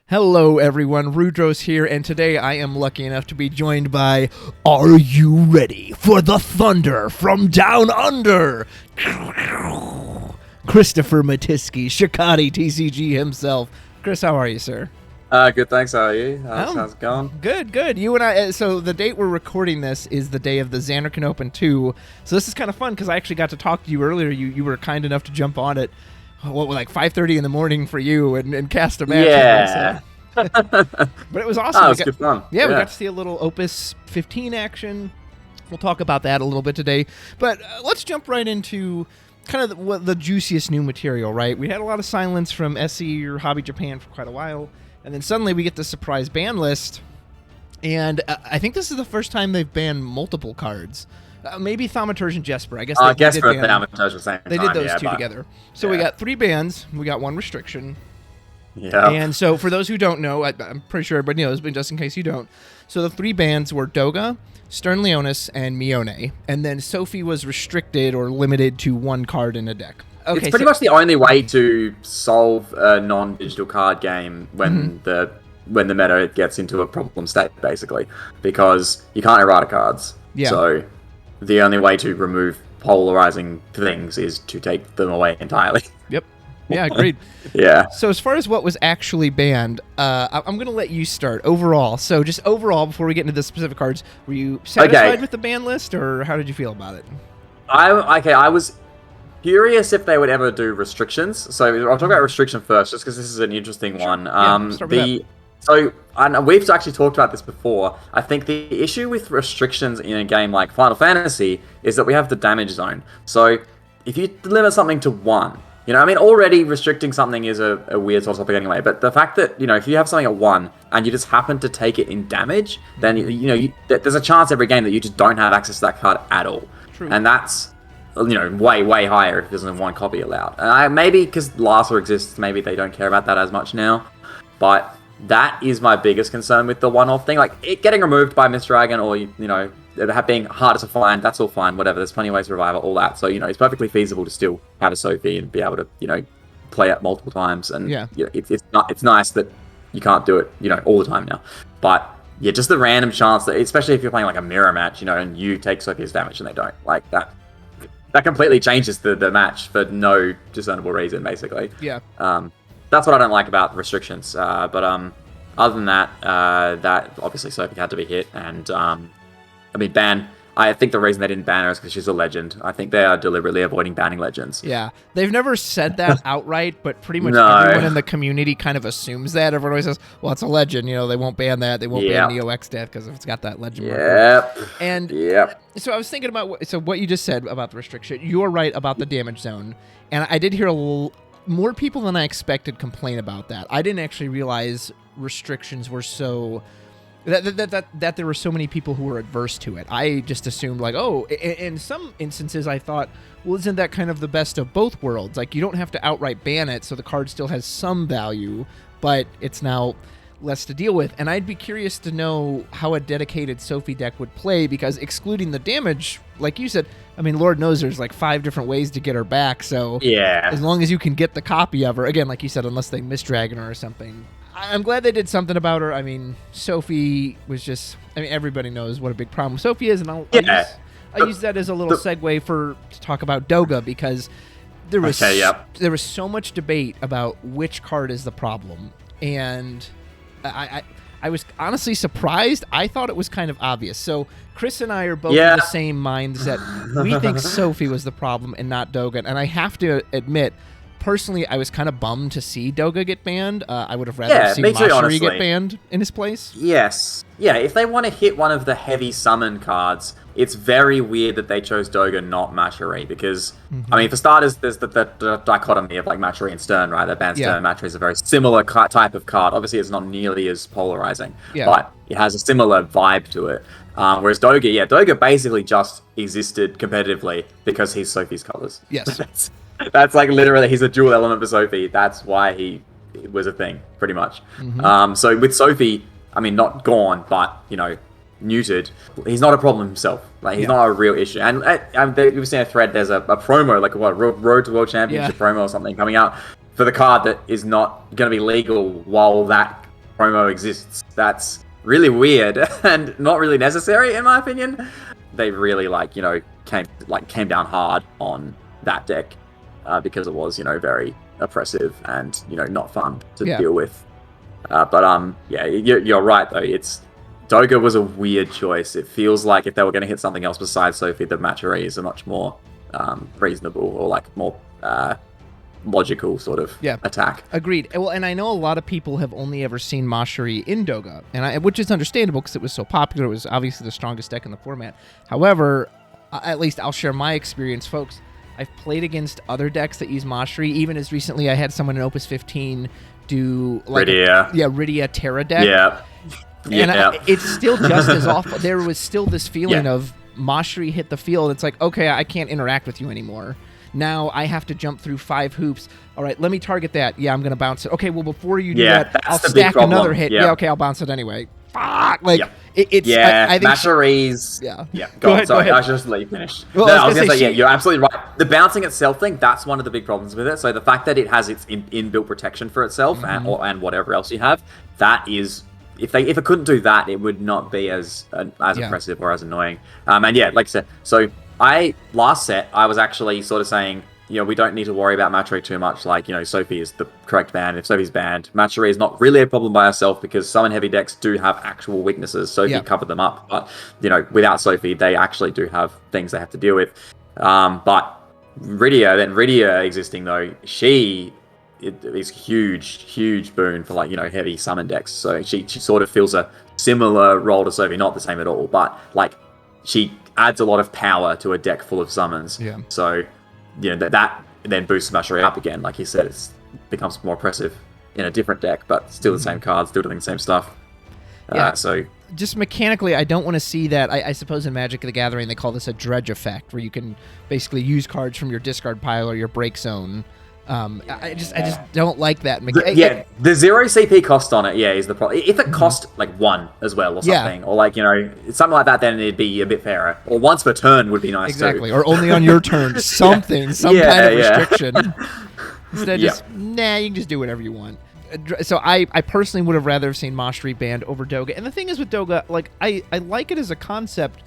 Hello everyone, Rudros here, and today I am lucky enough to be joined by Are you ready for the thunder from down under? Christopher Mattiske, Shikadi TCG himself. Chris, how are you, sir? Good, thanks. How are you? How's it going? Good. You and I, so the date we're recording this is the day of the Xanarkin Open 2, so this is kind of fun because I actually got to talk to you earlier. You were kind enough to jump on it. Like 5:30 in the morning for you and cast a match. Yeah. But it was awesome. Oh, it was good fun. Yeah, we got to see a little Opus 15 action. We'll talk about that a little bit today. But let's jump right into kind of the juiciest new material, right? We had a lot of silence from SE or Hobby Japan for quite a while, and then suddenly we get the surprise ban list, and I think this is the first time they've banned multiple cards. Maybe Thaumaturge and Jesper. I guess they did Thaumaturge the same They time, did those two together. So yeah. we got 3 bans. We got 1 restriction. Yeah. And so for those who don't know, I'm pretty sure everybody knows, but just in case you don't. So the 3 bans were Doga, Stern Leonis, and Mione. And then Sophie was restricted or limited to 1 card in a deck. Okay, it's pretty much the only way to solve a non-digital card game when the meta gets into a problem state, basically, because you can't errata cards. Yeah. So the only way to remove polarizing things is to take them away entirely. Yep. Yeah, agreed. Yeah. So as far as what was actually banned, I'm going to let you start overall. So just overall, before we get into the specific cards, were you satisfied with the ban list, or how did you feel about it? I was curious if they would ever do restrictions. So I'll talk about restriction first, just because this is an interesting one. Start with that. So, and we've actually talked about this before. I think the issue with restrictions in a game like Final Fantasy is that we have the damage zone. So if you limit something to 1, already restricting something is a weird sort of topic anyway, but the fact that, if you have something at 1 and you just happen to take it in damage, then, there's a chance every game that you just don't have access to that card at all. True. And that's, way higher if there's only 1 copy allowed. Maybe because Larsa exists, maybe they don't care about that as much now, but that is my biggest concern with the one-off thing. Like, it getting removed by Miss Dragon or, it being harder to find, that's all fine, whatever. There's plenty of ways to revive it, all that. So, it's perfectly feasible to still have a Sophie and be able to, play it multiple times. And it's nice that you can't do it, all the time now. But, yeah, just the random chance that, especially if you're playing like a mirror match, and you take Sophie's damage and they don't. Like, that completely changes the match for no discernible reason, basically. Yeah. That's what I don't like about restrictions. But other than that, that obviously Sophie had to be hit. And, ban. I think the reason they didn't ban her is because she's a legend. I think they are deliberately avoiding banning legends. Yeah. They've never said that outright, but pretty much everyone in the community kind of assumes that. Everyone always says, well, it's a legend. They won't ban that. They won't ban Neo X Death because it's got that legend marker. And so I was thinking about what you just said about the restriction. You are right about the damage zone. And I did hear more people than I expected complain about that. I didn't actually realize restrictions were so... That there were so many people who were adverse to it. I just assumed, like, in some instances I thought, well, isn't that kind of the best of both worlds? Like, you don't have to outright ban it, so the card still has some value, but it's now less to deal with. And I'd be curious to know how a dedicated Sophie deck would play, because excluding the damage, like you said, Lord knows there's like 5 different ways to get her back, so as long as you can get the copy of her, again, like you said, unless they misdragon her or something. I'm glad they did something about her. Sophie was just... everybody knows what a big problem Sophie is, and I'll use that as a little segue to talk about Doga, because there was so much debate about which card is the problem, and I was honestly surprised. I thought it was kind of obvious. So Chris and I are both in the same mindset. We think Sophie was the problem and not Doga, and I have to admit, personally, I was kind of bummed to see Doga get banned. I would have rather seen Matari get banned in his place. Yes. Yeah, if they want to hit one of the heavy summon cards, it's very weird that they chose Doga, not Matari, because, for starters, there's the dichotomy of, like, Matari and Stern, right? That ban Stern and Matari is a very similar type of card. Obviously, it's not nearly as polarizing, but it has a similar vibe to it. Whereas Doga basically just existed competitively because he's Sophie's colors. Yes. That's like literally, he's a dual element for Sophie. That's why he was a thing, pretty much. So with Sophie, not gone, but, neutered, he's not a problem himself. Like, he's not a real issue. And we've seen a thread, there's a promo, like Road to World Championship promo or something coming out for the card that is not going to be legal while that promo exists. That's really weird and not really necessary in my opinion. They really came down hard on that deck because it was very oppressive and not fun to deal with. You're right though. Doga was a weird choice. It feels like if they were going to hit something else besides Sophie, the Matari is a much more reasonable or more logical sort of attack. Agreed. Well, and I know a lot of people have only ever seen Matari in Doga, which is understandable because it was so popular. It was obviously the strongest deck in the format. However, at least I'll share my experience, folks. I've played against other decks that use Matari. Even as recently, I had someone in Opus 15 do Rydia Terra deck. Yeah. And it's still just as awful. There was still this feeling of Matari hit the field. It's like, okay, I can't interact with you anymore. Now I have to jump through 5 hoops. All right, let me target that. Yeah, I'm going to bounce it. Okay, well, before you do that, I'll stack another hit. Yeah, okay, I'll bounce it anyway. Fuck! I think Matari's... Go ahead. Sorry, I should just let you finish. Well, I was going to say, you're absolutely right. The bouncing itself thing, that's one of the big problems with it. So the fact that it has its inbuilt protection for itself and whatever else you have, that is... If it couldn't do that, it would not be as impressive or as annoying. Like I said, so last set I was actually sort of saying, we don't need to worry about Matari too much. Like, Sophie is the correct ban. If Sophie's banned, Matari is not really a problem by herself because summon heavy decks do have actual weaknesses. Sophie covered them up, but without Sophie, they actually do have things they have to deal with. But Rydia existing though, she is huge boon for heavy summon decks. So she sort of feels a similar role to Sophie, not the same at all, but she adds a lot of power to a deck full of summons. Yeah. So that then boosts Matari up again. Like you said, it becomes more oppressive in a different deck, but still the same cards, still doing the same stuff. So just mechanically, I don't want to see that. I suppose in Magic the Gathering they call this a dredge effect, where you can basically use cards from your discard pile or your break zone. I just don't like that. The 0 CP cost on it, is the problem. If it cost 1 as well or something, or something like that, then it'd be a bit fairer. Or once per turn would be nice exactly. Or only on your turn, some kind of restriction. Instead, you can just do whatever you want. So I personally would have rather have seen Matari banned over Doga. And the thing is with Doga, I like it as a concept.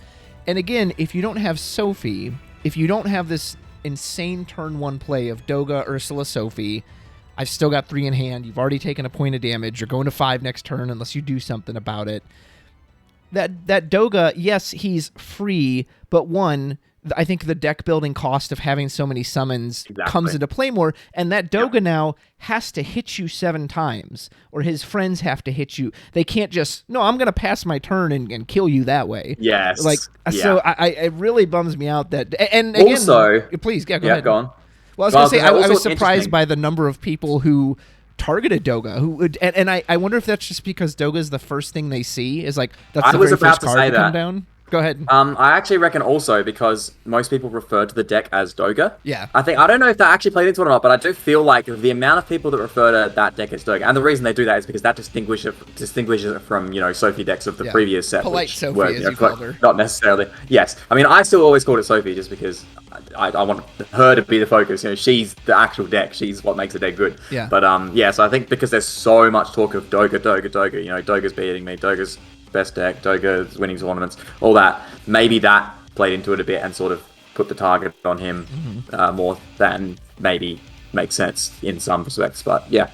And again, if you don't have Sophie, if you don't have this insane turn 1 play of Doga, Ursula, Sophie, I've still got 3 in hand. You've already taken a point of damage. You're going to 5 next turn unless you do something about it. That Doga, yes, he's free, but I think the deck building cost of having so many summons comes into play more, and that Doga now has to hit you 7 times, or his friends have to hit you. They can't just, no, I'm going to pass my turn and kill you that way. Yes. So it really bums me out that, and again, also, please, go ahead. Go on. Well, I was going to say, I was surprised by the number of people who targeted Doga, and I wonder if that's just because Doga is the first thing they see, is that's the very first card to come down. Go ahead. I actually reckon also because most people refer to the deck as Doga. Yeah. I don't know if that actually played into it or not, but I do feel like the amount of people that refer to that deck as Doga, and the reason they do that is because that distinguishes it from, Sophie decks of the previous set. Polite Sophie, as you called her. Not necessarily. Yes. I mean, I still always called it Sophie just because I want her to be the focus. She's the actual deck. She's what makes the deck good. Yeah. But, so I think because there's so much talk of Doga, Doga's beating me, Doga's best deck, Doga's winning tournaments, all that. Maybe that played into it a bit and sort of put the target on him more than maybe makes sense in some respects. But there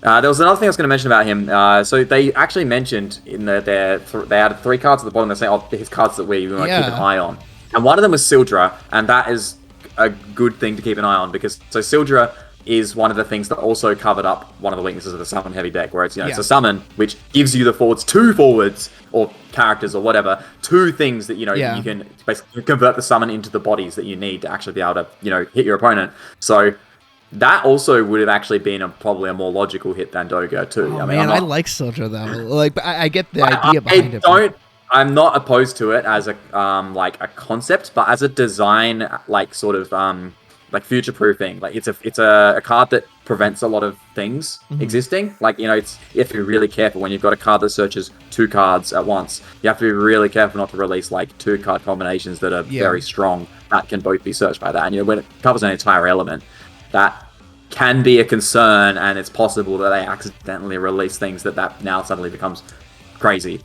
was another thing I was going to mention about him. So they actually mentioned in they added 3 cards at the bottom. They're saying, his cards that we might keep an eye on. And one of them was Sildra, and that is a good thing to keep an eye on because Sildra is one of the things that also covered up one of the weaknesses of the summon heavy deck, where it's it's a summon which gives you the 2 forwards or characters or whatever, 2 things that you can basically convert the summon into the bodies that you need to actually be able to hit your opponent. So that also would have actually been probably a more logical hit than Doga too. I like Sildra though. I get the idea behind it. I'm not opposed to it as a a concept, but as a design future proofing, it's a card that prevents a lot of things existing. You have to be really careful when you've got a card that searches 2 cards at once. You have to be really careful not to release 2 card combinations that are very strong that can both be searched by that. And when it covers an entire element, that can be a concern, and it's possible that they accidentally release things that now suddenly becomes crazy.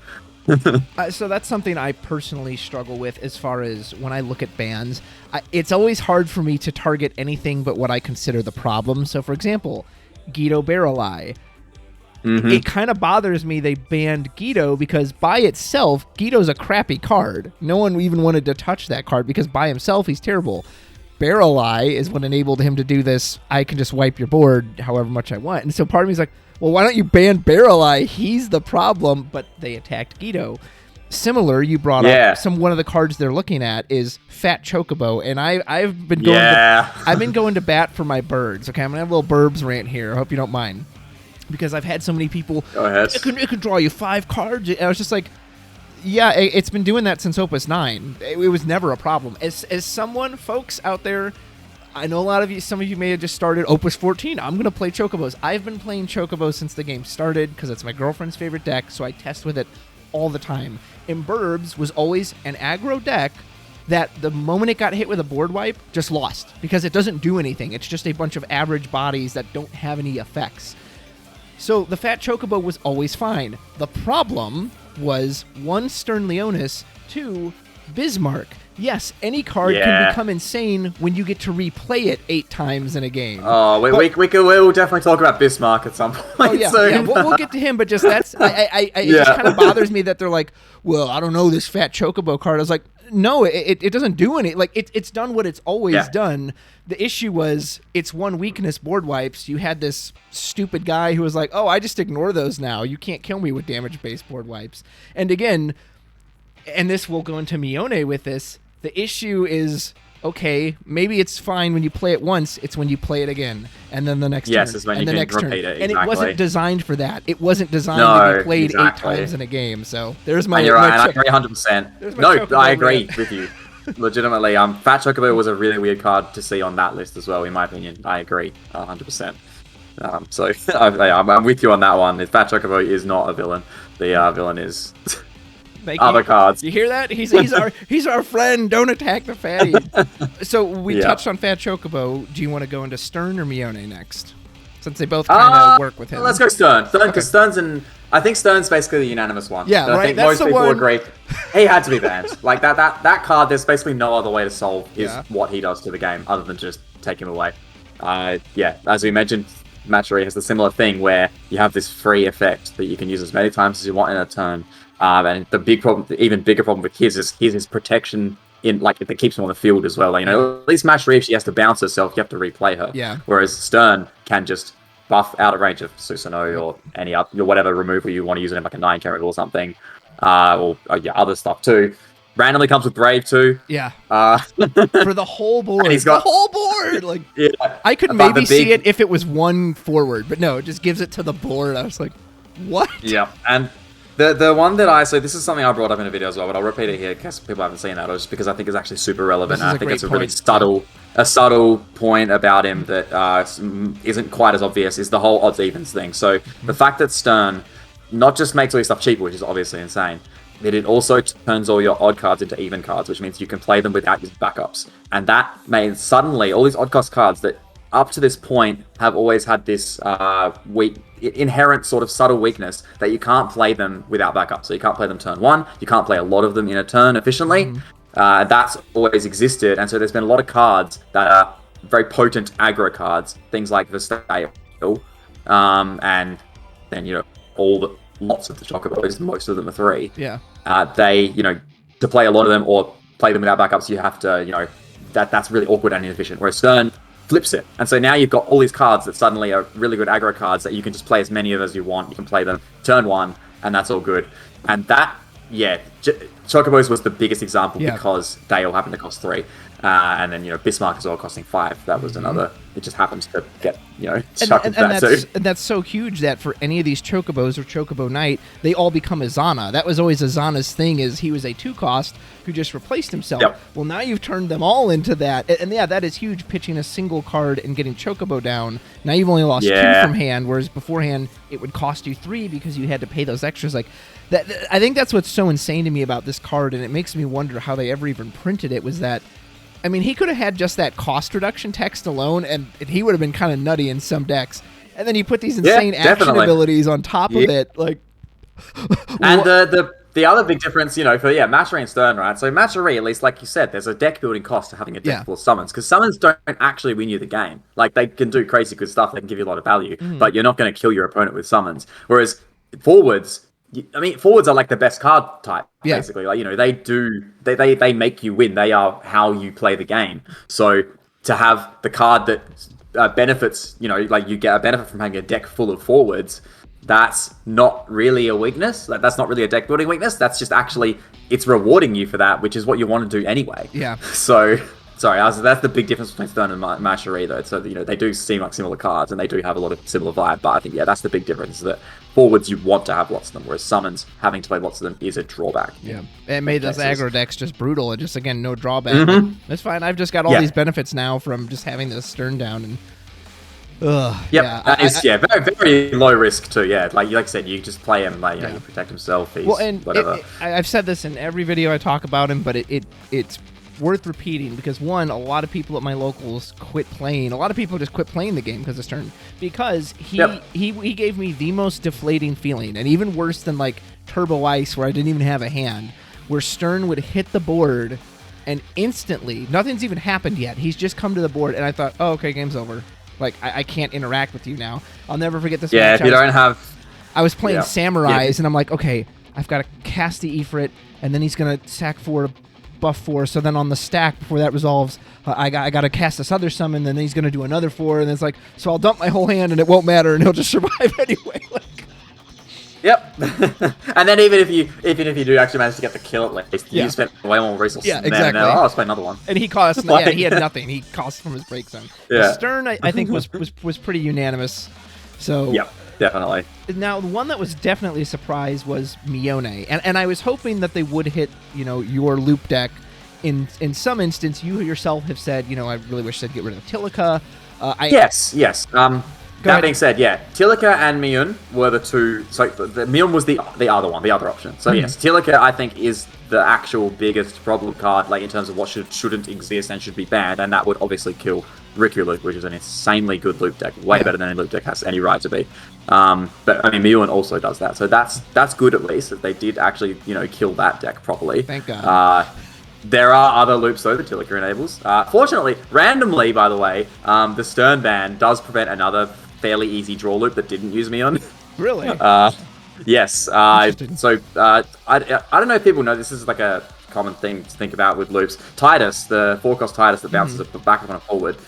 So that's something I personally struggle with as far as when I look at bans. It's always hard for me to target anything but what I consider the problem. So, for example, Guido Barrel Eye. It kind of bothers me they banned Guido because by itself, Guido's a crappy card. No one even wanted to touch that card because by himself, he's terrible. Barrel Eye is what enabled him to do this. I can just wipe your board however much I want. And so part of me is like, well, why don't you ban Barrel Eye? He's the problem, but they attacked Guido. Similar, you brought up one of the cards they're looking at is Fat Chocobo, and I've been going I've been going to bat for my birds. Okay, I'm gonna have a little burbs rant here. I hope you don't mind. Because I've had so many people, go ahead. It can draw you 5 cards. And I was just like, yeah, it's been doing that since Opus 9. It was never a problem. As someone, folks out there, I know some of you may have just started Opus 14. I'm going to play Chocobos. I've been playing Chocobos since the game started because it's my girlfriend's favorite deck, so I test with it all the time. And Burbs was always an aggro deck that the moment it got hit with a board wipe, just lost because it doesn't do anything. It's just a bunch of average bodies that don't have any effects. So the Fat Chocobo was always fine. The problem was 1, Stern Leonis, 2, Bismarck. Yes, any card can become insane when you get to replay it 8 times in a game. Oh, we'll definitely talk about Bismarck at some point. We'll get to him, but just that's it just kind of bothers me that they're like, well, I don't know this Fat Chocobo card. I was like, no, it doesn't do any. Like it's done what it's always done. The issue was its one weakness, board wipes. You had this stupid guy who was like, oh, I just ignore those now. You can't kill me with damage-based board wipes. And again, and this will go into Mione with this, the issue is, okay, maybe it's fine when you play it once. It's when you play it again, and then the next turn, it's when and you the can next repeat turn. it. Exactly. And it wasn't designed for that. It wasn't designed to be played 8 times in a game. So there's my. And you're right. I agree 100%. No, I agree with you. Legitimately, Fat Chocobo was a really weird card to see on that list as well, in my opinion. I agree 100%. So I'm with you on that one. Fat Chocobo is not a villain. The villain is other cards. You hear that? He's our friend. Don't attack the fatty. So we touched on Fat Chocobo. Do you want to go into Stern or Mione next? Since they both kind of work with him. Let's go Stern. Because Stern's I think Stern's basically the unanimous one. Yeah, right. I think most people agree. He had to be banned. Like that card, there's basically no other way to solve what he does to the game other than just take him away. As we mentioned, Matari has the similar thing where you have this free effect that you can use as many times as you want in a turn. And the big problem, the even bigger problem with his protection that keeps him on the field as well. Like, at least Matari, if she has to bounce herself, you have to replay her. Yeah. Whereas Stern can just buff out of range of Susanoo or any other, whatever removal you want to use it in, like a 9 chemical or something, other stuff too. Randomly comes with Brave too. Yeah. For the whole board. And he's got the whole board. Like I could maybe see it if it was 1 forward, but no, it just gives it to the board. I was like, what? Yeah, and the one that so this is something I brought up in a video as well, but I'll repeat it here because people haven't seen that, just because I think it's actually super relevant. And I think it's a really subtle point about him that isn't quite as obvious, is the whole odds evens thing. So the fact that Stern not just makes all your stuff cheaper, which is obviously insane, but it also turns all your odd cards into even cards, which means you can play them without using backups. And that means suddenly all these odd cost cards that up to this point have always had this inherent sort of subtle weakness that you can't play them without backup. So you can't play them turn 1, you can't play a lot of them in a turn efficiently. That's always existed, and so there's been a lot of cards that are very potent aggro cards, things like the Stale, and then lots of the Chocobos, most of them are 3. Yeah. To play a lot of them or play them without backups, you have to, that's really awkward and inefficient. Whereas Stern flips it, and so now you've got all these cards that suddenly are really good aggro cards that you can just play as many of as you want. You can play them turn 1, and that's all good. And that, Chocobos was the biggest example because they all happen to cost 3. And then, Bismarck is all costing 5. That was another. It just happens to get, chucked into that too. And that's so huge that for any of these Chocobos or Chocobo Knight, they all become Azana. That was always Azana's thing, is he was a 2-cost who just replaced himself. Yep. Well, now you've turned them all into that. And that is huge, pitching a single card and getting Chocobo down. Now you've only lost 2 from hand, whereas beforehand it would cost you 3 because you had to pay those extras. Like that, I think that's what's so insane to me about this card, and it makes me wonder how they ever even printed it, was that I mean, he could have had just that cost reduction text alone, and he would have been kind of nutty in some decks. And then you put these insane action abilities on top of it, like. And the other big difference, for Matari and Stern, right? So Matari, at least, like you said, there's a deck building cost to having a deck full of summons, because summons don't actually win you the game. Like, they can do crazy good stuff, they can give you a lot of value, but you're not going to kill your opponent with summons. Whereas forwards, forwards are like the best card type, basically. Like, they make you win. They are how you play the game. So to have the card that benefits, like you get a benefit from having a deck full of forwards, that's not really a weakness. Like, that's not really a deck building weakness. That's just actually, it's rewarding you for that, which is what you want to do anyway. Yeah. So, that's the big difference between Stern and Matari, though. So, they do seem like similar cards, and they do have a lot of similar vibe. But I think, that's the big difference, that forwards, you want to have lots of them, whereas summons, having to play lots of them is a drawback. Yeah. It made those aggro decks just brutal, and just, again, no drawback. That's fine. I've just got all these benefits now from just having this Stern down, and it's very, very low risk too. Yeah, like you said, you just play him, like you protect himself. He's whatever. I've said this in every video I talk about him, but it's worth repeating because one, a lot of people at my locals quit playing. A lot of people just quit playing the game because of Stern, because he gave me the most deflating feeling, and even worse than like Turbo Ice, where I didn't even have a hand, where Stern would hit the board and instantly, nothing's even happened yet. He's just come to the board, and I thought, oh, okay, game's over. Like, I can't interact with you now. I'll never forget this match. If you don't have... I was playing Samurais, and I'm like, okay, I've got to cast the Ifrit, and then he's going to sack 4, buff 4, so then on the stack, before that resolves, I got to cast this other summon, and then he's going to do another 4, and it's like, so I'll dump my whole hand, and it won't matter, and he'll just survive anyway. Yep. And then even if you do actually manage to get the kill at least, you spend way more resources. Yeah, exactly. I'll play another one. And he cost he had nothing. He cost from his break zone. Yeah. Stern, I think, was pretty unanimous. So yep, definitely. Now, the one that was definitely a surprise was Mione. And I was hoping that they would hit, your loop deck. In some instance, you yourself have said, I really wish they'd get rid of Tilica. Yes. That being said, Tilica and Mione were the two. So the Mione was the other option. So yes, Tilica I think is the actual biggest problem card, like in terms of what shouldn't exist and should be banned, and that would obviously kill Riku Loop, which is an insanely good loop deck, way better than any loop deck has any right to be. But I mean, Mione also does that, so that's good at least that they did actually kill that deck properly. Thank God. There are other loops, though, that Tilica enables. Fortunately, randomly, by the way, the Stern ban does prevent another fairly easy draw loop that didn't use Mione. Really? Yes. So, I don't know if people know this is like a common thing to think about with loops. Titus, the 4-cost Titus that bounces back up on a forward,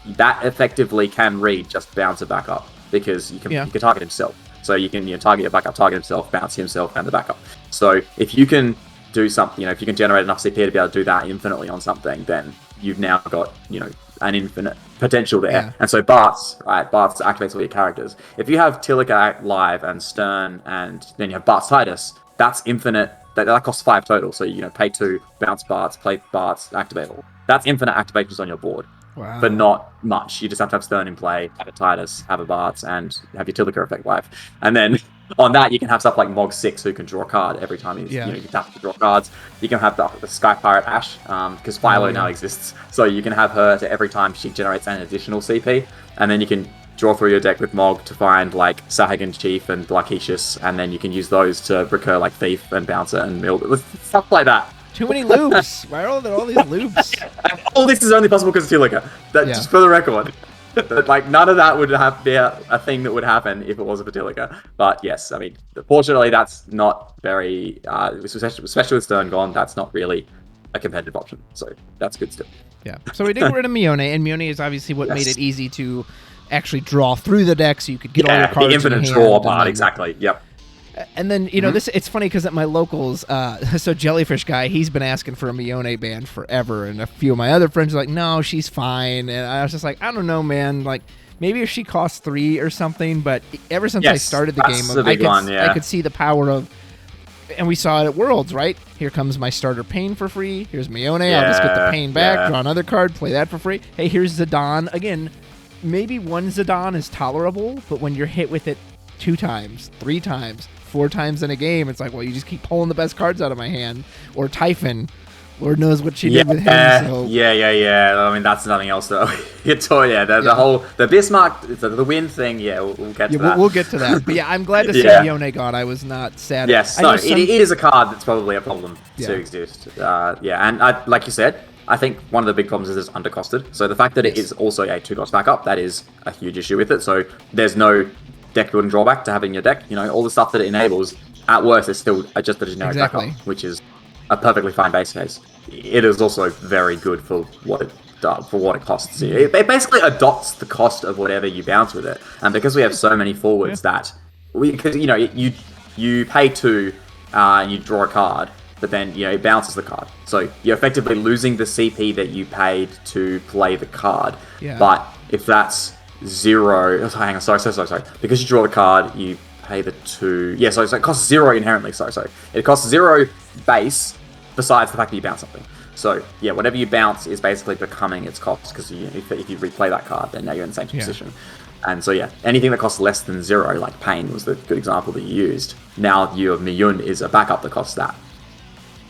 that effectively can read just bounce it back up, because you can target himself. So you can target your backup, target himself, bounce himself, and the backup. So if you can do something, if you can generate enough CP to be able to do that infinitely on something, then you've now got, an infinite potential there. Yeah. And so Bart's activates all your characters. If you have Tilica live and Stern, and then you have Bart's Titus, that's infinite. That costs 5 total. So, pay 2, bounce Bart's, play Bart's, activate all. That's infinite activations on your board. Wow. But not much. You just have to have Stern in play, have a Titus, have a Bart's, and have your Tilica effect live. And then on that, you can have stuff like Mog 6, who can draw a card every time you tap to draw cards. You can have the Sky Pirate Ash, because Philo now exists. So you can have her to every time she generates an additional CP. And then you can draw through your deck with Mog to find like Sahagan Chief and Blackecious, and then you can use those to recur like Thief and Bouncer and Mill. Stuff like that. Too many loops. Why are there all these loops? All this is only possible because of Tilica. Just for the record. Like, none of that would be a thing that would happen if it wasn't for Tilica. But yes, I mean, fortunately, that's not very, especially with Stern gone, that's not really a competitive option. So that's good still. Yeah. So we did get rid of Mione, and Mione is obviously what made it easy to actually draw through the deck, so you could get all your cards. The infinite draw part, exactly. Yep. And then, it's funny because at my locals, so Jellyfish Guy, he's been asking for a Mione ban forever. And a few of my other friends are like, no, she's fine. And I was just like, I don't know, man. Like, maybe if she costs 3 or something. But ever since I started the game, I could see the power of, and we saw it at Worlds, right? Here comes my starter Pain for free. Here's Mione. I'll just get the Pain back, draw another card, play that for free. Hey, here's Zidane. Again, maybe one Zidane is tolerable, but when you're hit with it 2 times, 3 times, 4 times in a game, it's like, well, you just keep pulling the best cards out of my hand. Or Typhon, Lord knows what she did with him. So. Yeah. I mean, that's nothing else though. The whole Bismarck, the wind thing. Yeah, we'll get to that. We'll get to that. But yeah, I'm glad to see Mione gone. I was not sad. Yes, it is a card that's probably a problem to exist. And like you said, I think one of the big problems is it's undercosted. So the fact that it is also a 2-cost backup, that is a huge issue with it. So there's no deck building drawback to having your deck. All the stuff that it enables, at worst, is still just a generic backup, which is a perfectly fine base case. It is also very good for what it does, for what it costs. It basically adopts the cost of whatever you bounce with it. And because we have so many forwards that, because you pay 2 and you draw a card, but then it bounces the card. So you're effectively losing the CP that you paid to play the card. Yeah. But if that's 0, hang on, sorry. Because you draw the card, you pay the 2. Yeah, so it costs 0 inherently. Sorry. It costs 0 base besides the fact that you bounce something. So yeah, whatever you bounce is basically becoming its cost, because if you replay that card, then now you're in the same position. And so yeah, anything that costs less than 0, like Pain was the good example that you used. Now your Mione is a backup that costs that.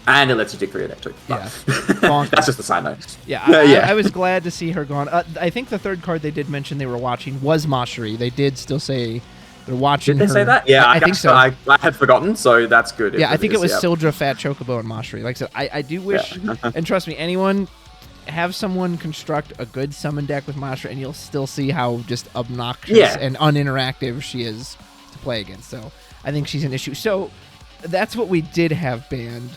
And it lets you dig through your deck too. Yeah. That's just a side note. Yeah, I was glad to see her gone. I think the third card they did mention they were watching was Matari. They did still say they're watching her. Did they say that? Yeah, I think so. I had forgotten, so that's good. Yeah, I think it was Sildra, Fat Chocobo, and Matari. Like I said, I do wish, and trust me, anyone, have someone construct a good summon deck with Matari, and you'll still see how just obnoxious and uninteractive she is to play against. So I think she's an issue. So that's what we did have banned.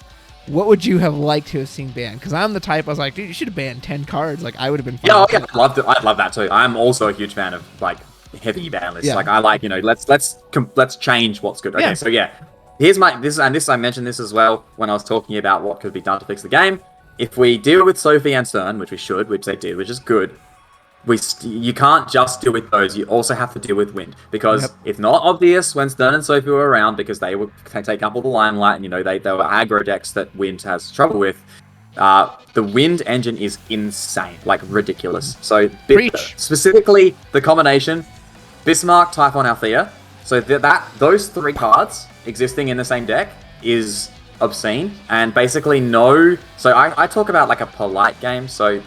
What would you have liked to have seen banned? Because I'm the type, I was like, dude, you should have banned 10 cards. Like, I would have been fine. Yeah, I'd love that too. I'm also a huge fan of, like, heavy ban lists. Like, I like, let's change what's good. Okay, so here's I mentioned this as well when I was talking about what could be done to fix the game. If we deal with Sophie and Stern, which we should, which they did, which is good, you can't just deal with those. You also have to deal with wind, because it's not obvious when Stern and Sophie were around, because they would take up all the limelight, and they were aggro decks that wind has trouble with. The wind engine is insane, like ridiculous. So specifically the combination Bismarck, Typhon, Althea. So those 3 cards existing in the same deck is obscene, and basically no. So I talk about like a polite game. So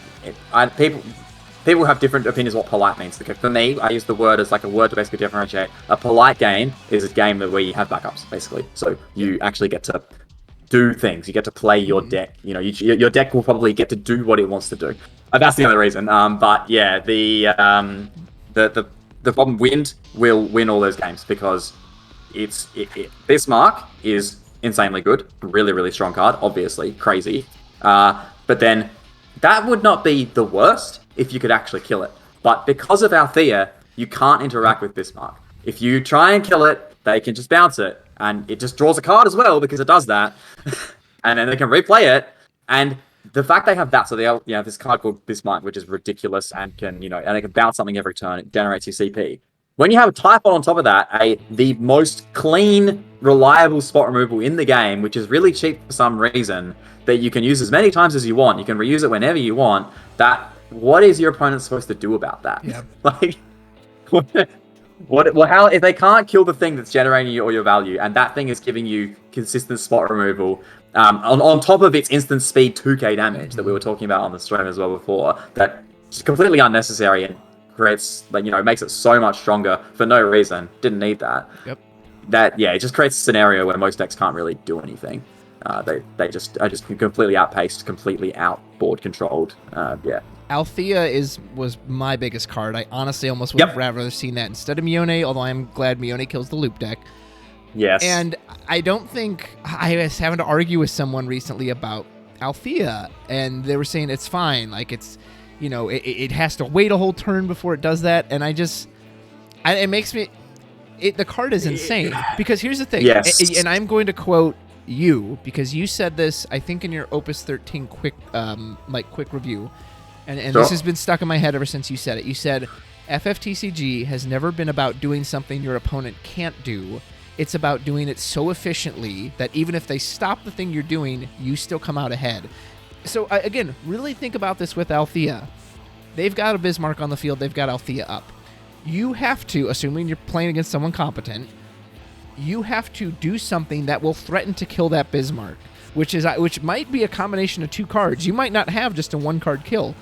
people have different opinions what polite means. Okay, for me, I use the word as like a word to basically differentiate. A polite game is a game where you have backups, basically. So you actually get to do things. You get to play your deck. Your deck will probably get to do what it wants to do. That's the only reason. But yeah, the problem, wind will win all those games, because Bismarck is insanely good, really, really strong card, obviously, crazy. But then that would not be the worst if you could actually kill it. But because of Althea, you can't interact with Bismarck. If you try and kill it, they can just bounce it, and it just draws a card as well, because it does that. And then they can replay it. And the fact they have that, so they have this card called Bismarck, which is ridiculous, and can and it can bounce something every turn. It generates your CP. When you have a Typhon on top of that, the most clean, reliable spot removal in the game, which is really cheap for some reason, that you can use as many times as you want. You can reuse it whenever you want. What is your opponent supposed to do about that? Yep. Like, how if they can't kill the thing that's generating you all your value, and that thing is giving you consistent spot removal, on top of its instant speed 2k damage that we were talking about on the stream as well before, that is completely unnecessary and creates, makes it so much stronger for no reason. Didn't need that. Yep. It just creates a scenario where most decks can't really do anything. They just are just completely outpaced, completely outboard controlled. Althea was my biggest card. I honestly almost would have rather seen that instead of Mione, although I'm glad Mione kills the loop deck. Yes. And I don't think I was having to argue with someone recently about Althea, and they were saying it's fine. Like, it's, it has to wait a whole turn before it does that. And it makes me, the card is insane, because here's the thing. Yes. And I'm going to quote you, because you said this, I think, in your Opus 13 quick review. And sure. This has been stuck in my head ever since you said it. You said, FFTCG has never been about doing something your opponent can't do. It's about doing it so efficiently that even if they stop the thing you're doing, you still come out ahead. So, again, really think about this with Althea. They've got a Bismarck on the field. They've got Althea up. You have to, assuming you're playing against someone competent, you have to do something that will threaten to kill that Bismarck. which might be a combination of 2 cards. You might not have just a 1-card kill.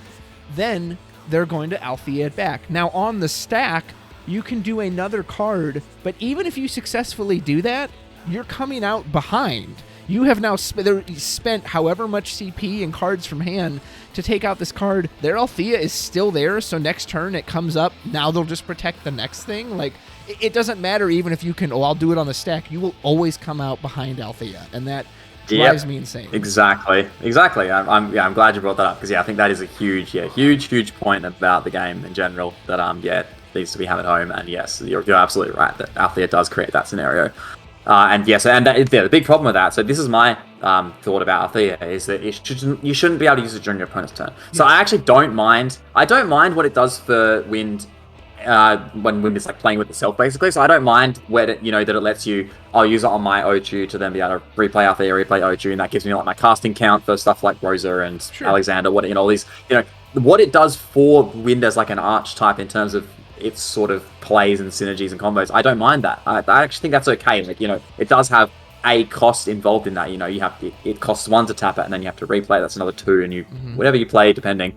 Then they're going to Althea it back. Now on the stack, you can do another card, but even if you successfully do that, you're coming out behind. You have now spent however much CP and cards from hand to take out this card. Their Althea is still there, so next turn it comes up. Now they'll just protect the next thing. Like, it doesn't matter even if you can, I'll do it on the stack. You will always come out behind Althea, and that drives me insane. Exactly. I'm glad you brought that up, because I think that is a huge point about the game in general that needs to be hammered home. And yes, you're absolutely right that Althea does create that scenario. The big problem with that, so this is my thought about Althea, is that you shouldn't be able to use it during your opponent's turn. So I actually don't mind what it does for Wind when Wind is like playing with itself, basically. So I don't mind where that it lets you, I'll use it on my Ochu to then be able to replay Althea, replay Ochu, and that gives me like my casting count for stuff like Rosa and Alexander, all these, what it does for Wind as like an arch type in terms of its sort of plays and synergies and combos. I don't mind that. I actually think that's okay. Like, it does have a cost involved in that. It costs 1 to tap it, and then you have to replay. That's another 2, and whatever you play, depending.